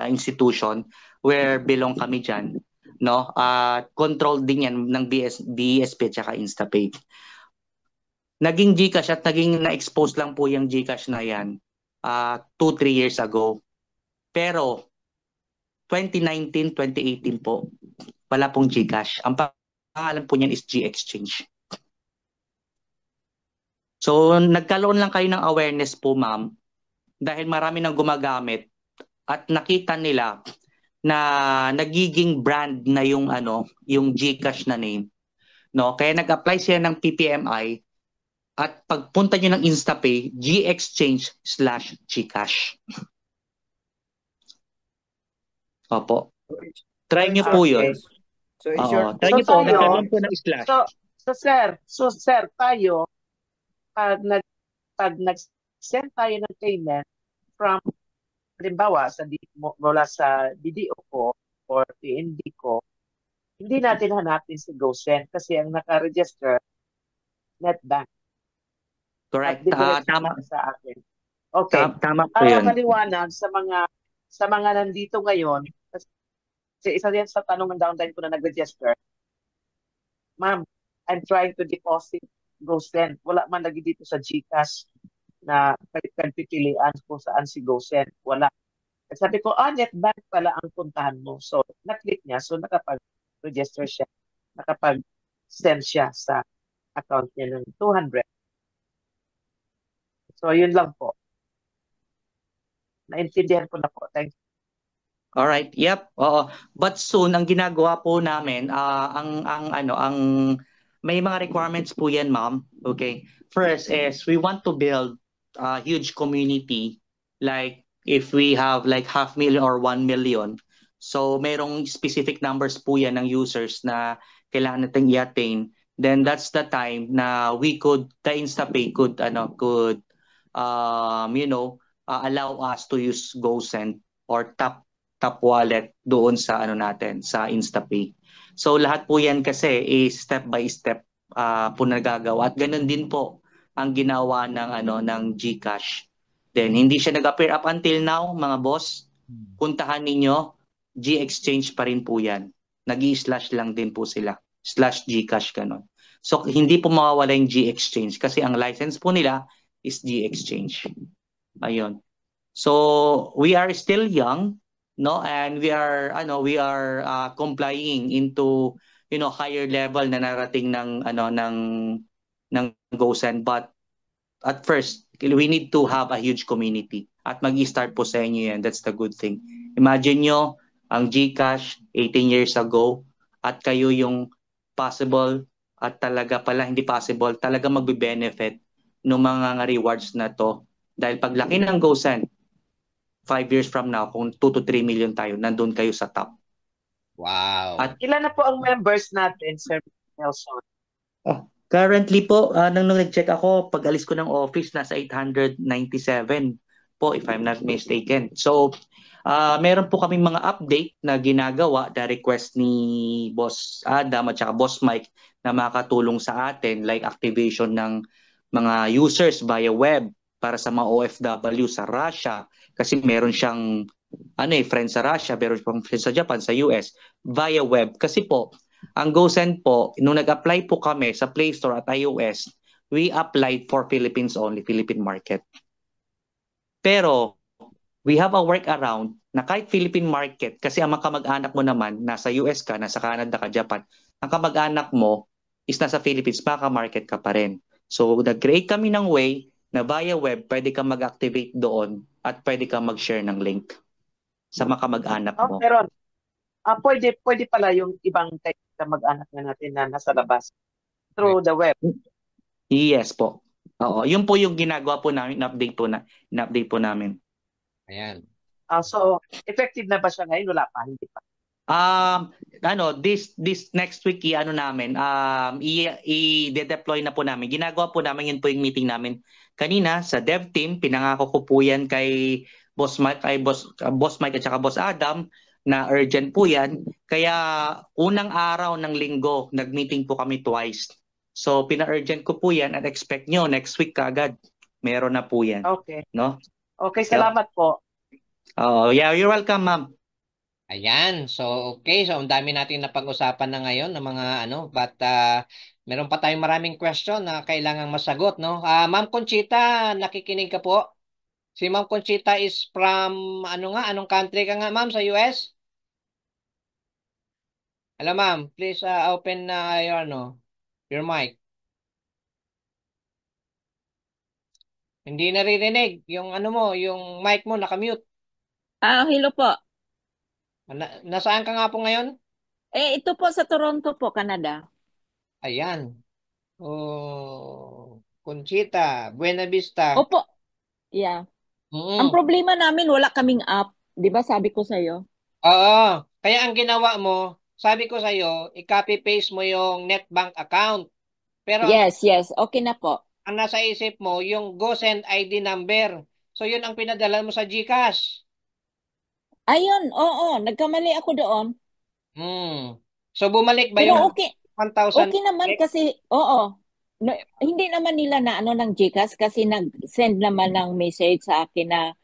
Institution, where belong kami dyan. No? Control din yan ng BSP at saka InstaPay. Naging GCash at naging na-expose lang po yung GCash na yan 2-3 years ago. Pero 2019, 2018 po, wala pong GCash. Ang pangalan po niyan is G-Exchange. So nagkaroon lang kayo ng awareness po, ma'am, dahil marami nang gumagamit at nakita nila na nagiging brand na yung GCash na name. No, kaya nag-apply siya ng PPMI at pagpunta niyo ng InstaPay, G-Exchange/GCash. Opo. Try niyo po 'yun. So try niyo po, nagkaroon po ng slash. So sir, tayo pag nag-send tayo ng payment from, halimbawa, mula sa BDO ko or PNB ko, hindi natin hanapin si GoSend kasi ang naka-register NetBank. Correct. Tama sa akin. Okay. Tama po Para 'yun. maliwanag sa mga nandito ngayon, kasi isa yan sa tanong ng downline ko na nag-register, ma'am, I'm trying to deposit GoSend. Wala man lagi dito sa GCash na pagpipilian kung saan si GoSend. Wala. At sabi ko, NetBank pala ang puntahan mo. So, na-click niya. So, nakapag-register siya. Nakapag-send siya sa account niya ng 200. So, yun lang po. Naintindihan ko na po. Thank you. All right. Yep. Oo. But soon ang ginagawa po namin may mga requirements po 'yan, ma'am. Okay. First is we want to build a huge community, like if we have like 500,000 or 1 million. So merong specific numbers po 'yan ng users na kailangan nating i-attain. Then that's the time na the InstaPay could allow us to use GoSend or tap wallet doon sa sa InstaPay. So lahat po 'yan kasi is step by step po nagagawa at ganun din po ang ginawa ng GCash. Then hindi siya nag-appear up until now, mga boss. Puntahan ninyo, G-Exchange pa rin po 'yan. Nag-i-slash lang din po sila. /GCash ganun. So hindi po mawawala yung G-Exchange kasi ang license po nila is G-Exchange. Ayun. So we are still young, no, and we are complying into higher level na narating ng GoSend, but at first we need to have a huge community at magi-start po sa inyo yan. That's the good thing. Imagine nyo ang GCash 18 years ago at kayo yung possible at talaga pala hindi possible, talaga magbe-benefit ng mga rewards na to dahil paglaki ng GoSend 5 years from now, kung 2 to 3 million tayo, nandun kayo sa top. Wow. At ilan na po ang members natin, Sir Nelson? Currently po, nung nag-check ako, pag alis ko ng office, nasa 897 po, if I'm not mistaken. So, meron po kaming mga update na ginagawa, the request ni Boss Adam at saka Boss Mike na makatulong sa atin, like activation ng mga users via web, para sa mga OFW sa Russia kasi meron siyang friends sa Russia, meron siyang friends sa Japan, sa US via web. Kasi po, ang GoSend po, nung nag-apply po kami sa Play Store at iOS, we applied for Philippines only, Philippine market. Pero we have a workaround na kahit Philippine market, kasi ang mga kamag-anak mo naman, nasa US ka, nasa Canada ka, Japan, ang kamag-anak mo is nasa Philippines, baka market ka pa rin. So, nag-create kami ng way na via web, pwede kang mag-activate doon at pwede kang mag-share ng link sa mga kamag-anak mo. Pero pwede pala yung ibang mag-anak na natin na nasa labas through the web. Yes po. Oo, yun po yung ginagawa po namin, in-update po namin. Ayan. So, effective na ba siya ngayon? Wala pa, hindi pa. This next week i-deploy na po namin. Ginagawa po namin, yun po yung meeting namin kanina sa dev team. Pinangako ko po yan kay Boss Mike at saka Boss Adam na urgent po yan. Kaya unang araw ng linggo, nag-meeting po kami twice. So pina-urgent ko po yan at expect nyo next week kaagad. Meron na po yan. Okay. No? Okay, salamat po. Yeah, you're welcome, ma'am. Ayan. So, okay. So, ang dami natin napag-usapan na ngayon ng mga but meron pa tayong maraming question na kailangang masagot, no? Ma'am Conchita, nakikinig ka po? Si Ma'am Conchita is from, anong country ka nga, ma'am, sa US? Hello, ma'am. Please open your mic. Hindi naririnig. Yung yung mic mo, nakamute. Hello po. Nasaan ka nga po ngayon? Ito po sa Toronto po, Canada. Ayan. Oh, Conchita, Buena Vista. Opo. Yeah. Ang problema namin, wala kaming app. Di ba sabi ko sa'yo? Oo. Kaya ang ginawa mo, sabi ko sa'yo, i-copy-paste mo yung NetBank account. Pero yes. Okay na po. Ang nasa isip mo, yung GoSend ID number. So, yun ang pinadala mo sa GCash. Ayun, oo. Nagkamali ako doon. So, bumalik ba Pero yung okay. 1,000? Okay naman kasi, oo. No, hindi naman nila na ng GCash kasi nag-send naman ng message sa akin na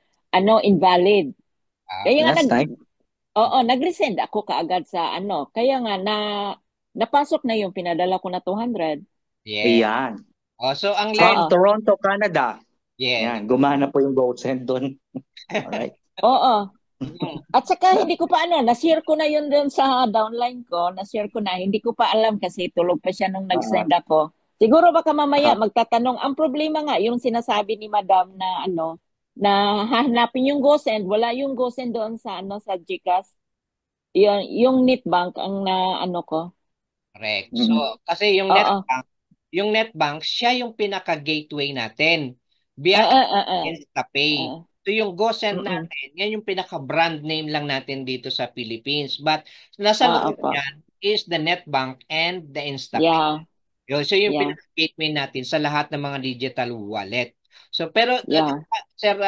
invalid. Kaya nga nag-resend ako kaagad sa Kaya nga napasok na yung pinadala ko na 200. Yeah. Ayan. So ang From Toronto, Canada. Yeah. Ayan, gumana po yung GoSend doon. Alright. Oo. At saka hindi ko pa na-share ko na yun doon sa downline ko, na-share ko na, hindi ko pa alam kasi tulog pa siya nung nag-send ako. Siguro baka mamaya magtatanong. Ang problema nga, yung sinasabi ni Madam na na hahanapin yung GoSend, wala yung GoSend doon sa sa GCash. Yung NetBank ang ko. Correct. So, kasi yung NetBank, siya yung pinaka-gateway natin. Via InstaPay. So yung GoSend natin, yan yung pinaka-brand name lang natin dito sa Philippines. But nasa loob yan is the NetBank and the InstaPay. Yeah. So yung pinaka-gateway natin sa lahat ng mga digital wallet. So pero Sir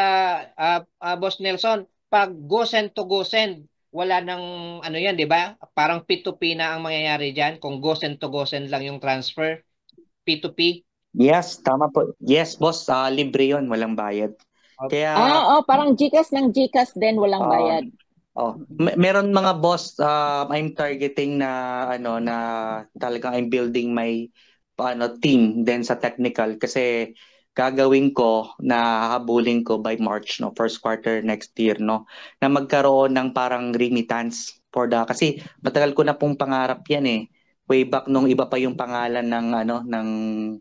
Boss Nelson, pag GoSend to GoSend, wala nang yan, di ba? Parang P2P na ang mangyayari diyan kung GoSend to GoSend lang yung transfer. P2P. Yes, tama po. Yes, boss, libre 'yon, walang bayad. Kaya parang GCash ng GCash din walang bayad. Meron mga boss, I'm targeting na na talagang I'm building my team then sa technical kasi gagawin ko na habulin ko by March first quarter next year na magkaroon ng parang remittance for kasi matagal ko na pong pangarap yan way back nung iba pa yung pangalan ng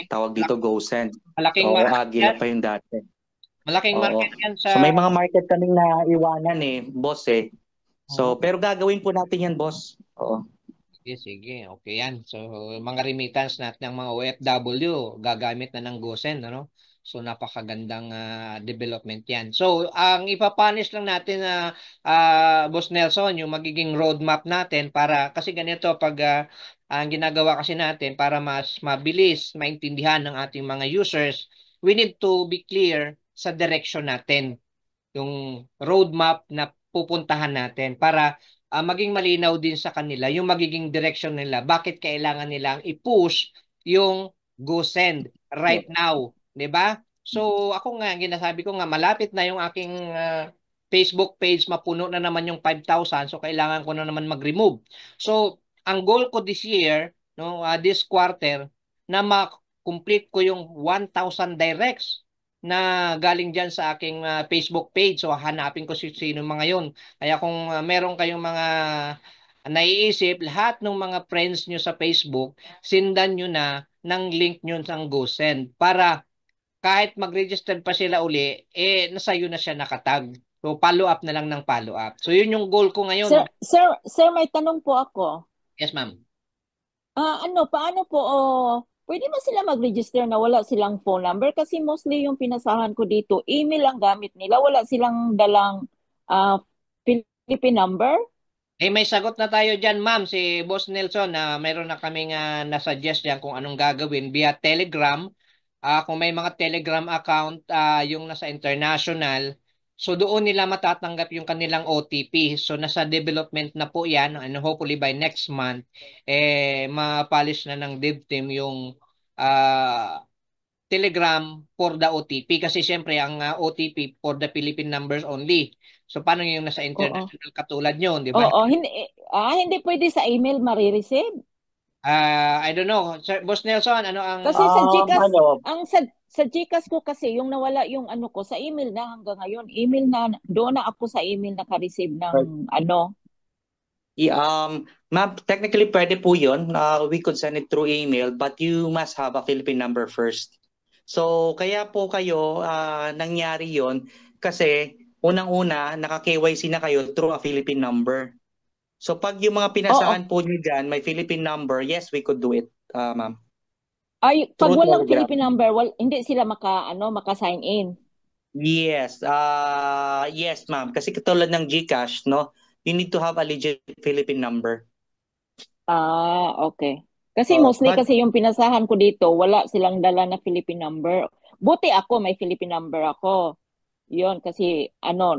tawag dito GoSend. Malaking market Agila pa yung dati. Malaking market yan sa... So may mga market kaming naiwanan boss So pero gagawin po natin yan, boss. Oo. Sige. Okay yan. So mga remittance natin ng mga OFW gagamit na ng GoSend, So napakagandang development yan. So ang ipapanish lang natin Boss Nelson, yung magiging roadmap natin para kasi ganito pag ang ginagawa kasi natin para mas mabilis maintindihan ng ating mga users, we need to be clear sa direction natin. Yung roadmap na pupuntahan natin para maging malinaw din sa kanila yung magiging direction nila. Bakit kailangan nilang i-push yung GoSend right now 'di ba? So ako nga ginasabi ko nga malapit na yung aking Facebook page, mapuno na naman yung 5,000, so kailangan ko na naman mag-remove. So ang goal ko this year, no, this quarter, na ma-complete ko yung 1,000 directs na galing diyan sa aking Facebook page. So hanapin ko sino mga yon. Kaya kung meron kayong mga naiisip, lahat ng mga friends nyo sa Facebook, sindan nyo na ng link nyo sa GoSend para kahit mag-register pa sila uli, nasa iyo na siya nakatag. So, follow up na lang ng follow up. So, yun yung goal ko ngayon. Sir, may tanong po ako. Yes, ma'am. Paano po, pwede ba sila mag-register na wala silang phone number? Kasi mostly yung pinasahan ko dito, email ang gamit nila. Wala silang dalang Philippine number? May sagot na tayo dyan, ma'am. Si Boss Nelson, mayroon na kaming nasuggest yan kung anong gagawin via Telegram. Kung may mga Telegram account yung nasa international, so doon nila matatanggap yung kanilang OTP. So nasa development na po yan, and hopefully by next month, ma-polish na ng dev team yung Telegram for the OTP. Kasi siyempre, ang OTP for the Philippine numbers only. So paano yung nasa international katulad nyo, di ba? Oo, hindi pwede sa email marireceive. I don't know. Sir, Boss Nelson, ano ang... Kasi sa GCash, sa GCash ko kasi, yung nawala yung ano ko, sa email na hanggang ngayon. Email na, doon na ako sa email naka-receive ng ano. Ma'am, technically pwede po yun. We could send it through email, but you must have a Philippine number first. So, kaya po kayo, nangyari yon kasi unang-una, naka-KYC na kayo through a Philippine number. So pag yung mga pinasahan po nyo dyan, may Philippine number, yes, we could do it, ma'am. Ay, pag walang Philippine number, hindi sila maka-sign in. Yes, yes, ma'am. Kasi katulad ng GCash, no, you need to have a legit Philippine number. Okay. Kasi mostly kasi yung pinasahan ko dito, wala silang dala na Philippine number. Buti ako, may Philippine number ako. Yon kasi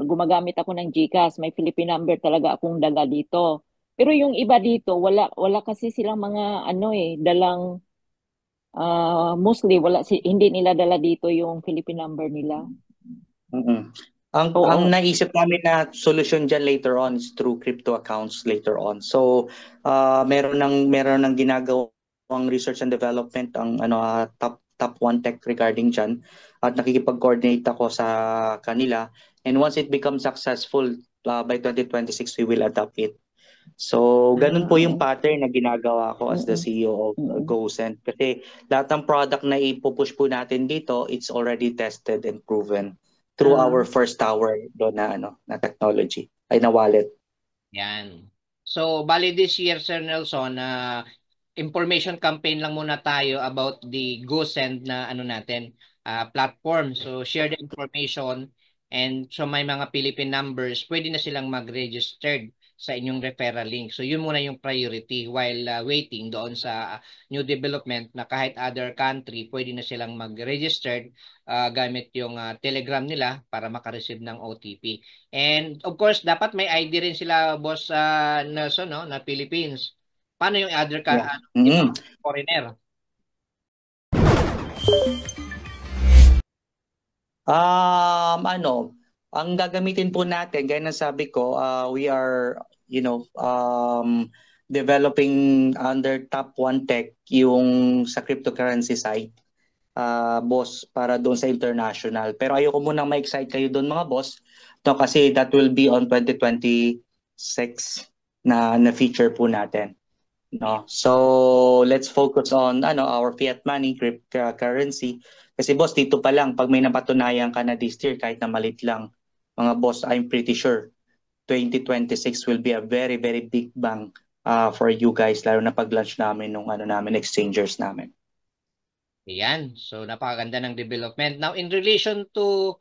gumagamit ako ng GCash, may Philippine number talaga akong dala dito. Pero yung iba dito, wala kasi silang mga dalang mostly hindi nila dala dito yung Philippine number nila. Ang naisip namin na solution dyan later on is through crypto accounts later on. So meron ng ginagawang research and development ang top 1 tech regarding dyan, at nakikipag-coordinate ako sa kanila, and once it becomes successful by 2026 we will adopt it. So ganun po yung pattern na ginagawa ko as the CEO of GoSend, kasi lahat ng product na ipupush po natin dito, it's already tested and proven through our first tower doon na technology ay na wallet. Yan. So bali this year, Sir Nelson, information campaign lang muna tayo about the GoSend na natin platform. So share the information, and so may mga Philippine numbers, pwede na silang mag-registered sa inyong referral link. So yun muna yung priority while waiting doon sa new development na kahit other country, pwede na silang mag-registered gamit yung Telegram nila para makareceive ng OTP. And of course, dapat may ID rin sila, Boss Nelson, no, na Philippines. Paano yung other foreigner? Ang gagamitin po natin, gaya ng sabi ko, we are developing under top 1 tech yung sa cryptocurrency side, boss, para doon sa international. Pero ayoko munang ma-excite kayo doon, mga boss, kasi that will be on 2026 na feature po natin. No, so let's focus on our fiat money, cryptocurrency. Kasi boss, dito pa lang pag may napatunayan ka na this year, kahit na malit lang, mga boss, I'm pretty sure 2026 will be a very very big bang for you guys, lalo na pag-launch namin nung exchangers namin. Ayan. So, napakaganda ng development. Now, in relation to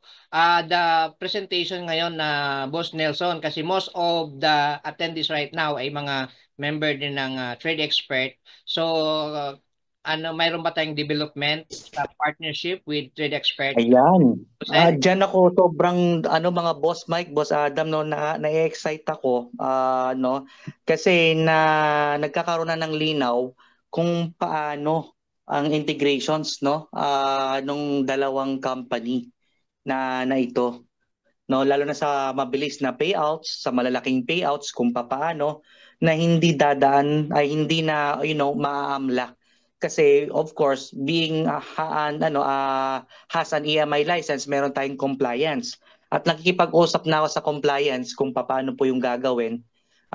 the presentation ngayon na Boss Nelson, kasi most of the attendees right now ay mga member din ng Trade Expert. So, mayroon ba tayong development sa partnership with Trade Expert? Ayan. Diyan ako sobrang mga Boss Mike, Boss Adam, na-excite ako kasi nagkakaroon na ng linaw kung paano ang integrations, no, nung dalawang company na ito, no, lalo na sa mabilis na payouts, sa malalaking payouts, kung papaano na hindi dadaan ay hindi na maaamla. Kasi of course, being has an EMI license, meron tayong compliance. At nakikipag-usap na ako sa compliance kung paano po yung gagawin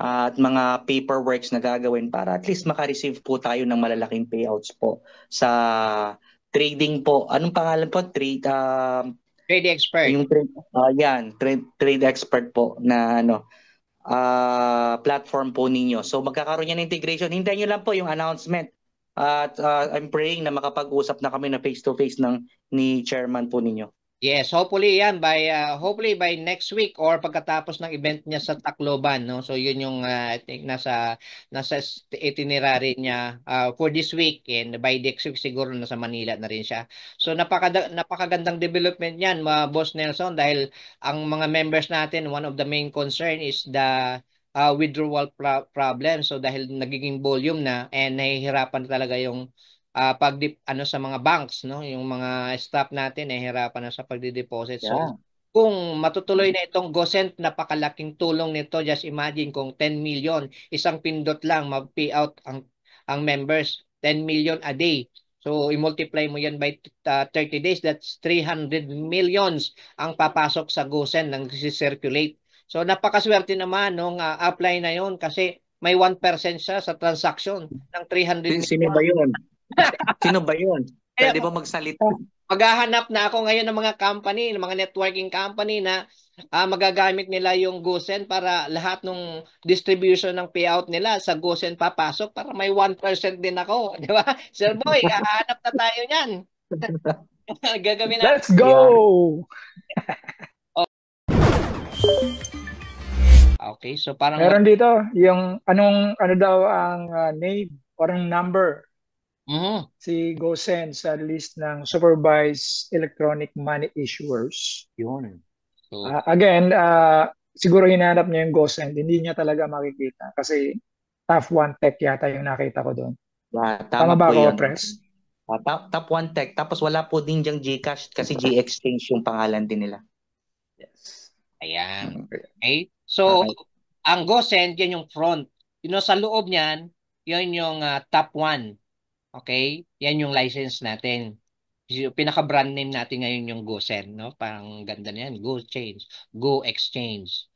at mga paperworks na gagawin para at least maka-receive po tayo ng malalaking payouts po sa trading po. Anong pangalan po? Trade expert. Yung trade expert po na platform po ninyo. So magkakaroon yan ng integration. Hintayin nyo lang po yung announcement. At I'm praying na makapag-usap na kami na face-to-face ni chairman po ninyo. Yes, hopefully yan hopefully by next week or pagkatapos ng event niya sa Tacloban, no. So yun yung I think nasa itinerary niya for this week, and by next week siguro nasa Manila na rin siya. So napakagandang development niyan, Boss Nelson, dahil ang mga members natin, one of the main concern is the withdrawal problem. So dahil nagiging volume na and nahihirapan talaga yung sa mga banks, no, yung mga staff natin hirapan na sa pagde-deposit. So kung matutuloy na itong GoSend, napakalaking tulong nito. Just imagine kung 10 million, isang pindot lang mag-payout ang members, 10 million a day. So i-multiply mo yan by 30 days, that's 300 millions ang papasok sa GoSend nang circulate. So napakaswerte naman nung apply na yon, kasi may 1% siya sa transaction ng 300 million. Sino ba yun? Sino ba yun? Pwede ba magsalita? Maghahanap na ako ngayon ng mga company, ng mga networking company na magagamit nila yung GoSend para lahat ng distribution ng payout nila sa GoSend papasok para may 1% din ako. Di ba? Sir Boy, hahanap na tayo niyan. Gagawin na. Let's go! Okay, so parang meron dito yung ano daw ang name or ang number si GoSend sa list ng supervised electronic money issuers. Yun. So, again, siguro hinanap niya yung GoSend, hindi niya talaga makikita kasi Top 1 Tech yata yung nakita ko doon. Tama ba po ako, yun. Press? Top 1 Tech. Tapos wala po din diyang GCash kasi G-Exchange yung pangalan din nila. Yes. Ayan. Okay. So, ang GoSend, yan yung front. Sa loob niyan, yan yung top 1. Okay? Yan yung license natin. Pinaka-brand name natin ngayon yung GoSend, no? Parang ganda na yan. GoChange. Go-Exchange.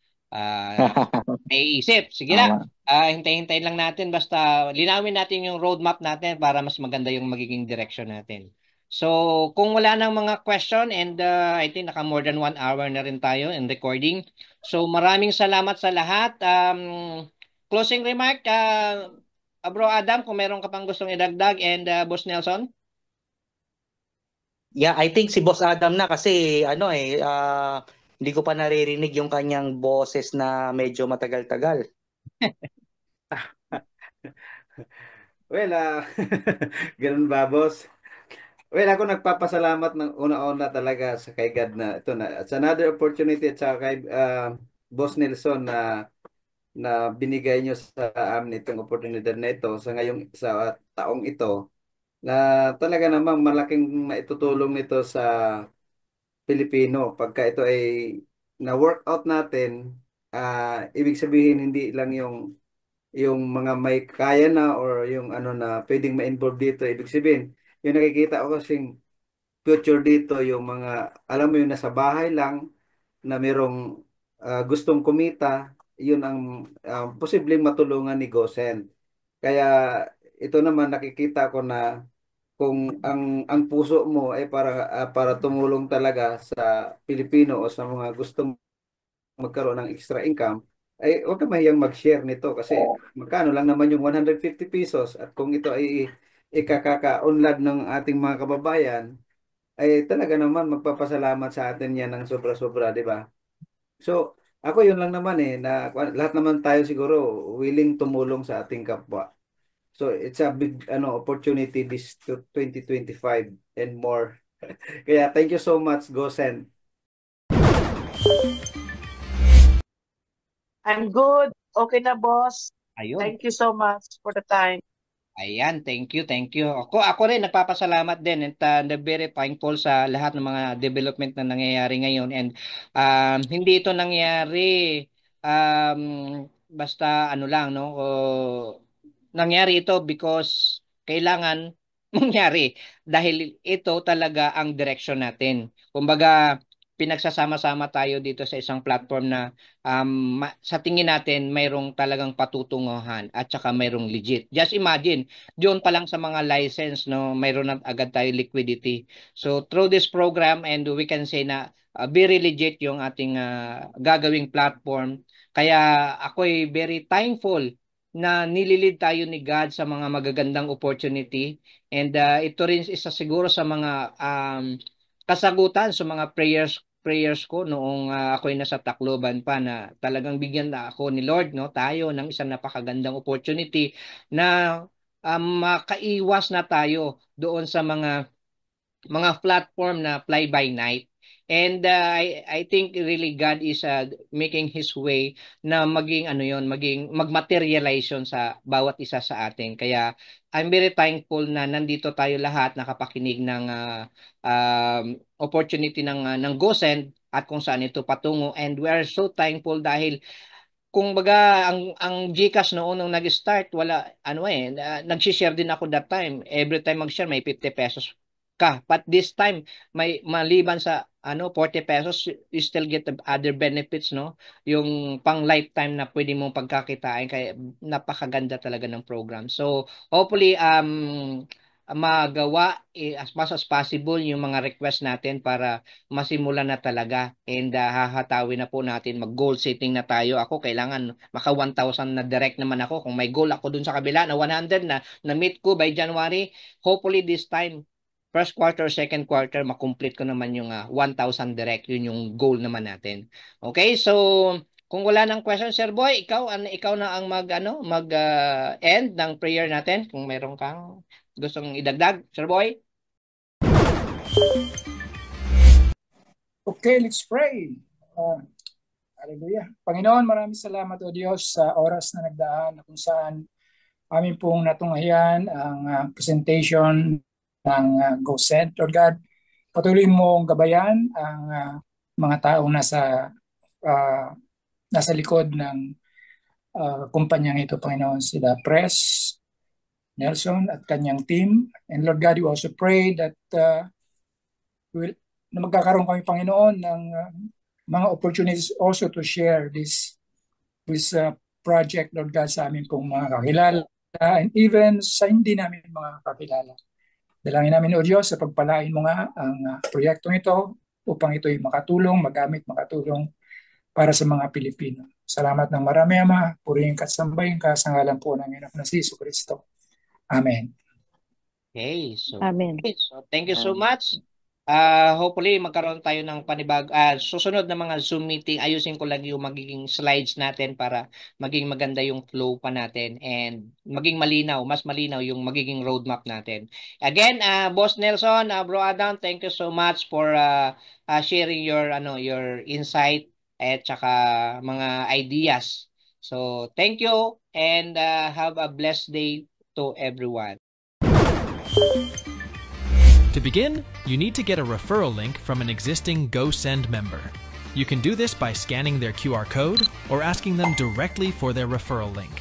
May isip. Sige na. Hintay-hintay lang natin. Basta linawin natin yung roadmap natin para mas maganda yung magiging direction natin. So, kung wala nang mga question, and I think naka more than 1 hour na rin tayo in recording. So, maraming salamat sa lahat. Closing remark, Bro Adam, kung meron ka pang gustong idagdag, and Boss Nelson? Yeah, I think si Boss Adam na kasi hindi ko pa naririnig yung kanyang boses na medyo matagal-tagal. Well, ganun ba, boss? Well, ako nagpapasalamat ng una-una talaga sa kay God na ito na. It's another opportunity at saka kay Boss Nelson na binigay nyo sa amin itong oportunidad na ito sa taong ito, na talaga namang malaking maitutulong nito sa Pilipino pagka ito ay na-workout natin. Ibig sabihin hindi lang yung mga may kaya na or yung na pwedeng ma-involve dito. Ibig sabihin yung nakikita ko kasing future dito, yung mga alam mo yung nasa bahay lang na merong gustong kumita, yun ang posibleng matulungan ni GoSend. Kaya ito naman nakikita ko na kung ang puso mo ay para tumulong talaga sa Pilipino o sa mga gustong magkaroon ng extra income, ay huwag ka mahiyang mag-share nito kasi magkano lang naman yung 150 pesos, at kung ito ay ikakaka-unlad ng ating mga kababayan, ay talaga naman magpapasalamat sa atin yan ng sobra-sobra, di ba? So, ako yun lang naman na lahat naman tayo siguro willing tumulong sa ating kapwa. So, it's a big opportunity this 2025 and more. Kaya thank you so much, GoSend. I'm good. Okay na, boss. Ayun. Thank you so much for the time. Ayan, thank you, thank you. Ako rin nagpapasalamat din and very thankful sa lahat ng mga development na nangyayari ngayon and hindi ito nangyari basta ano lang no. Nangyari ito because kailangan mangyari dahil ito talaga ang direction natin. Kumbaga pinagsasama-sama tayo dito sa isang platform na sa tingin natin mayroong talagang patutunguhan at saka mayroong legit. Just imagine, doon pa lang sa mga license, no, mayroon na agad tayo liquidity. So through this program and we can say na very legit yung ating gagawing platform. Kaya ako'y very thankful na nililid tayo ni God sa mga magagandang opportunity and ito rin isa siguro sa mga kasagutan sa mga prayers ko noong ako'y nasa Tacloban pa na talagang bigyan na ako ni Lord no tayo ng isang napakagandang opportunity na makaiwas na tayo doon sa mga platform na fly by night. And I think really God is making His way na maging maging magmaterialize yun sa bawat isa sa atin. Kaya I'm very thankful na nandito tayo lahat nakapakinig ng opportunity ng GoSend at kung saan ito patungo. And we are so thankful dahil kung baga ang GCash noon nung nag-start wala nag-share din ako that time. Every time mag-share may 50 pesos ka. But this time may maliban sa 40 pesos you still get the other benefits no. Yung pang lifetime na pwede mong pagkakitain kaya napakaganda talaga ng program. So hopefully magawa as much as possible yung mga request natin para masimulan na talaga and hahatawin na po natin mag-goal setting na tayo. Ako kailangan maka 1,000 na direct naman ako. Kung may goal ako dun sa kabila na 100 na meet ko by January, hopefully this time first quarter, second quarter makomplete ko naman yung 1,000 direct. Yun yung goal naman natin. Okay, so kung wala nang question, Sir Boy, ikaw na ang end ng prayer natin kung mayroon kang gustong idagdag, Sir Boy? Okay, let's pray. Hallelujah. Panginoon, maraming salamat o Diyos sa oras na nagdaan na kung saan amin pong natunghayan ang presentation ng GoSend. Lord God, patuloy mong gabayan ang mga taong nasa likod ng kumpanyang ito, Panginoon, sila Press, Nelson at kanyang team. And Lord God, we also pray that na magkakaroon kami, Panginoon, ng mga opportunities also to share this project, Lord God, sa amin pong mga kakilala and even sa hindi namin mga kakilala. Dalangin namin, O Diyos, sa pagpalain mo nga ang proyektong ito upang ito'y makatulong para sa mga Pilipino. Salamat ng marami, Ama. Purihin ka at sambahin ka sa ngalan po ng anak na si Jesu Cristo. Amen. Okay, so Amen. okay, so thank you so much. Hopefully magkaroon tayo ng susunod na mga Zoom meeting. Ayusin ko lang yung magiging slides natin para maging maganda yung flow pa natin and maging mas malinaw yung magiging roadmap natin. Again, Boss Nelson, Bro Adam, thank you so much for sharing your insight at saka mga ideas. So, thank you and have a blessed day to everyone. To begin, you need to get a referral link from an existing GoSend member. You can do this by scanning their QR code or asking them directly for their referral link.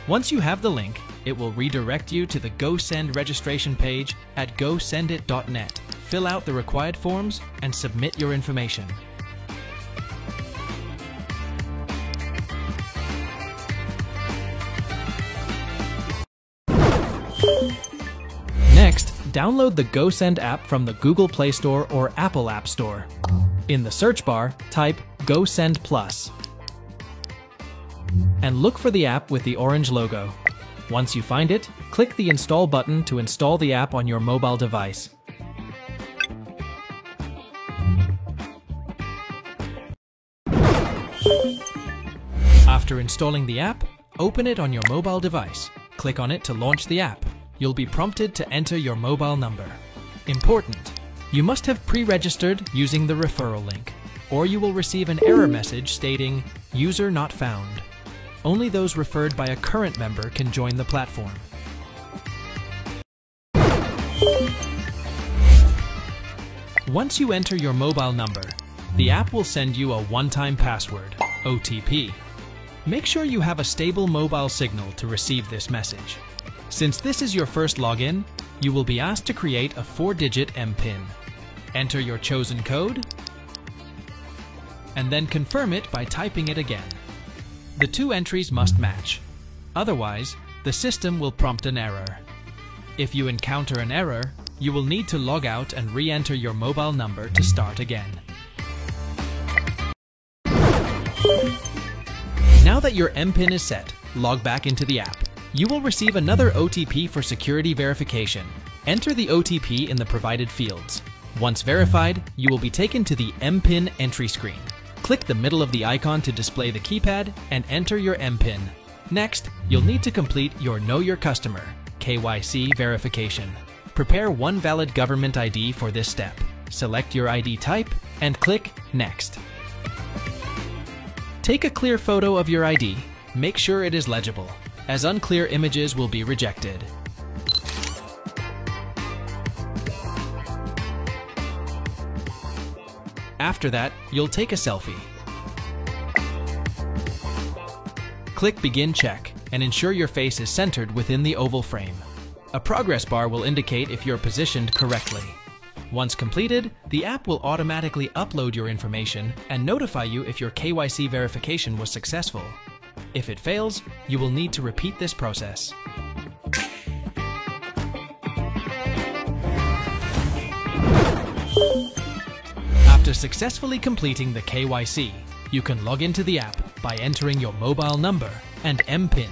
Once you have the link, it will redirect you to the GoSend registration page at gosendit.net. Fill out the required forms and submit your information. Next, download the GoSend app from the Google Play Store or Apple App Store. In the search bar, type GoSend Plus. And look for the app with the orange logo. Once you find it, click the Install button to install the app on your mobile device. After installing the app, open it on your mobile device. Click on it to launch the app. You'll be prompted to enter your mobile number. Important: you must have pre-registered using the referral link, or you will receive an error message stating "User not found." Only those referred by a current member can join the platform. Once you enter your mobile number, the app will send you a one-time password, OTP. Make sure you have a stable mobile signal to receive this message. Since this is your first login, you will be asked to create a 4-digit MPIN. Enter your chosen code, and then confirm it by typing it again. The two entries must match. Otherwise, the system will prompt an error. If you encounter an error, you will need to log out and re-enter your mobile number to start again. Now that your MPIN is set, log back into the app. You will receive another OTP for security verification. Enter the OTP in the provided fields. Once verified, you will be taken to the MPIN entry screen. Click the middle of the icon to display the keypad and enter your MPIN. Next, you'll need to complete your Know Your Customer (KYC) verification. Prepare one valid government ID for this step. Select your ID type and click Next. Take a clear photo of your ID. Make sure it is legible, as unclear images will be rejected. After that, you'll take a selfie. Click Begin Check and ensure your face is centered within the oval frame. A progress bar will indicate if you're positioned correctly. Once completed, the app will automatically upload your information and notify you if your KYC verification was successful. If it fails, you will need to repeat this process. After successfully completing the KYC, you can log into the app by entering your mobile number and MPIN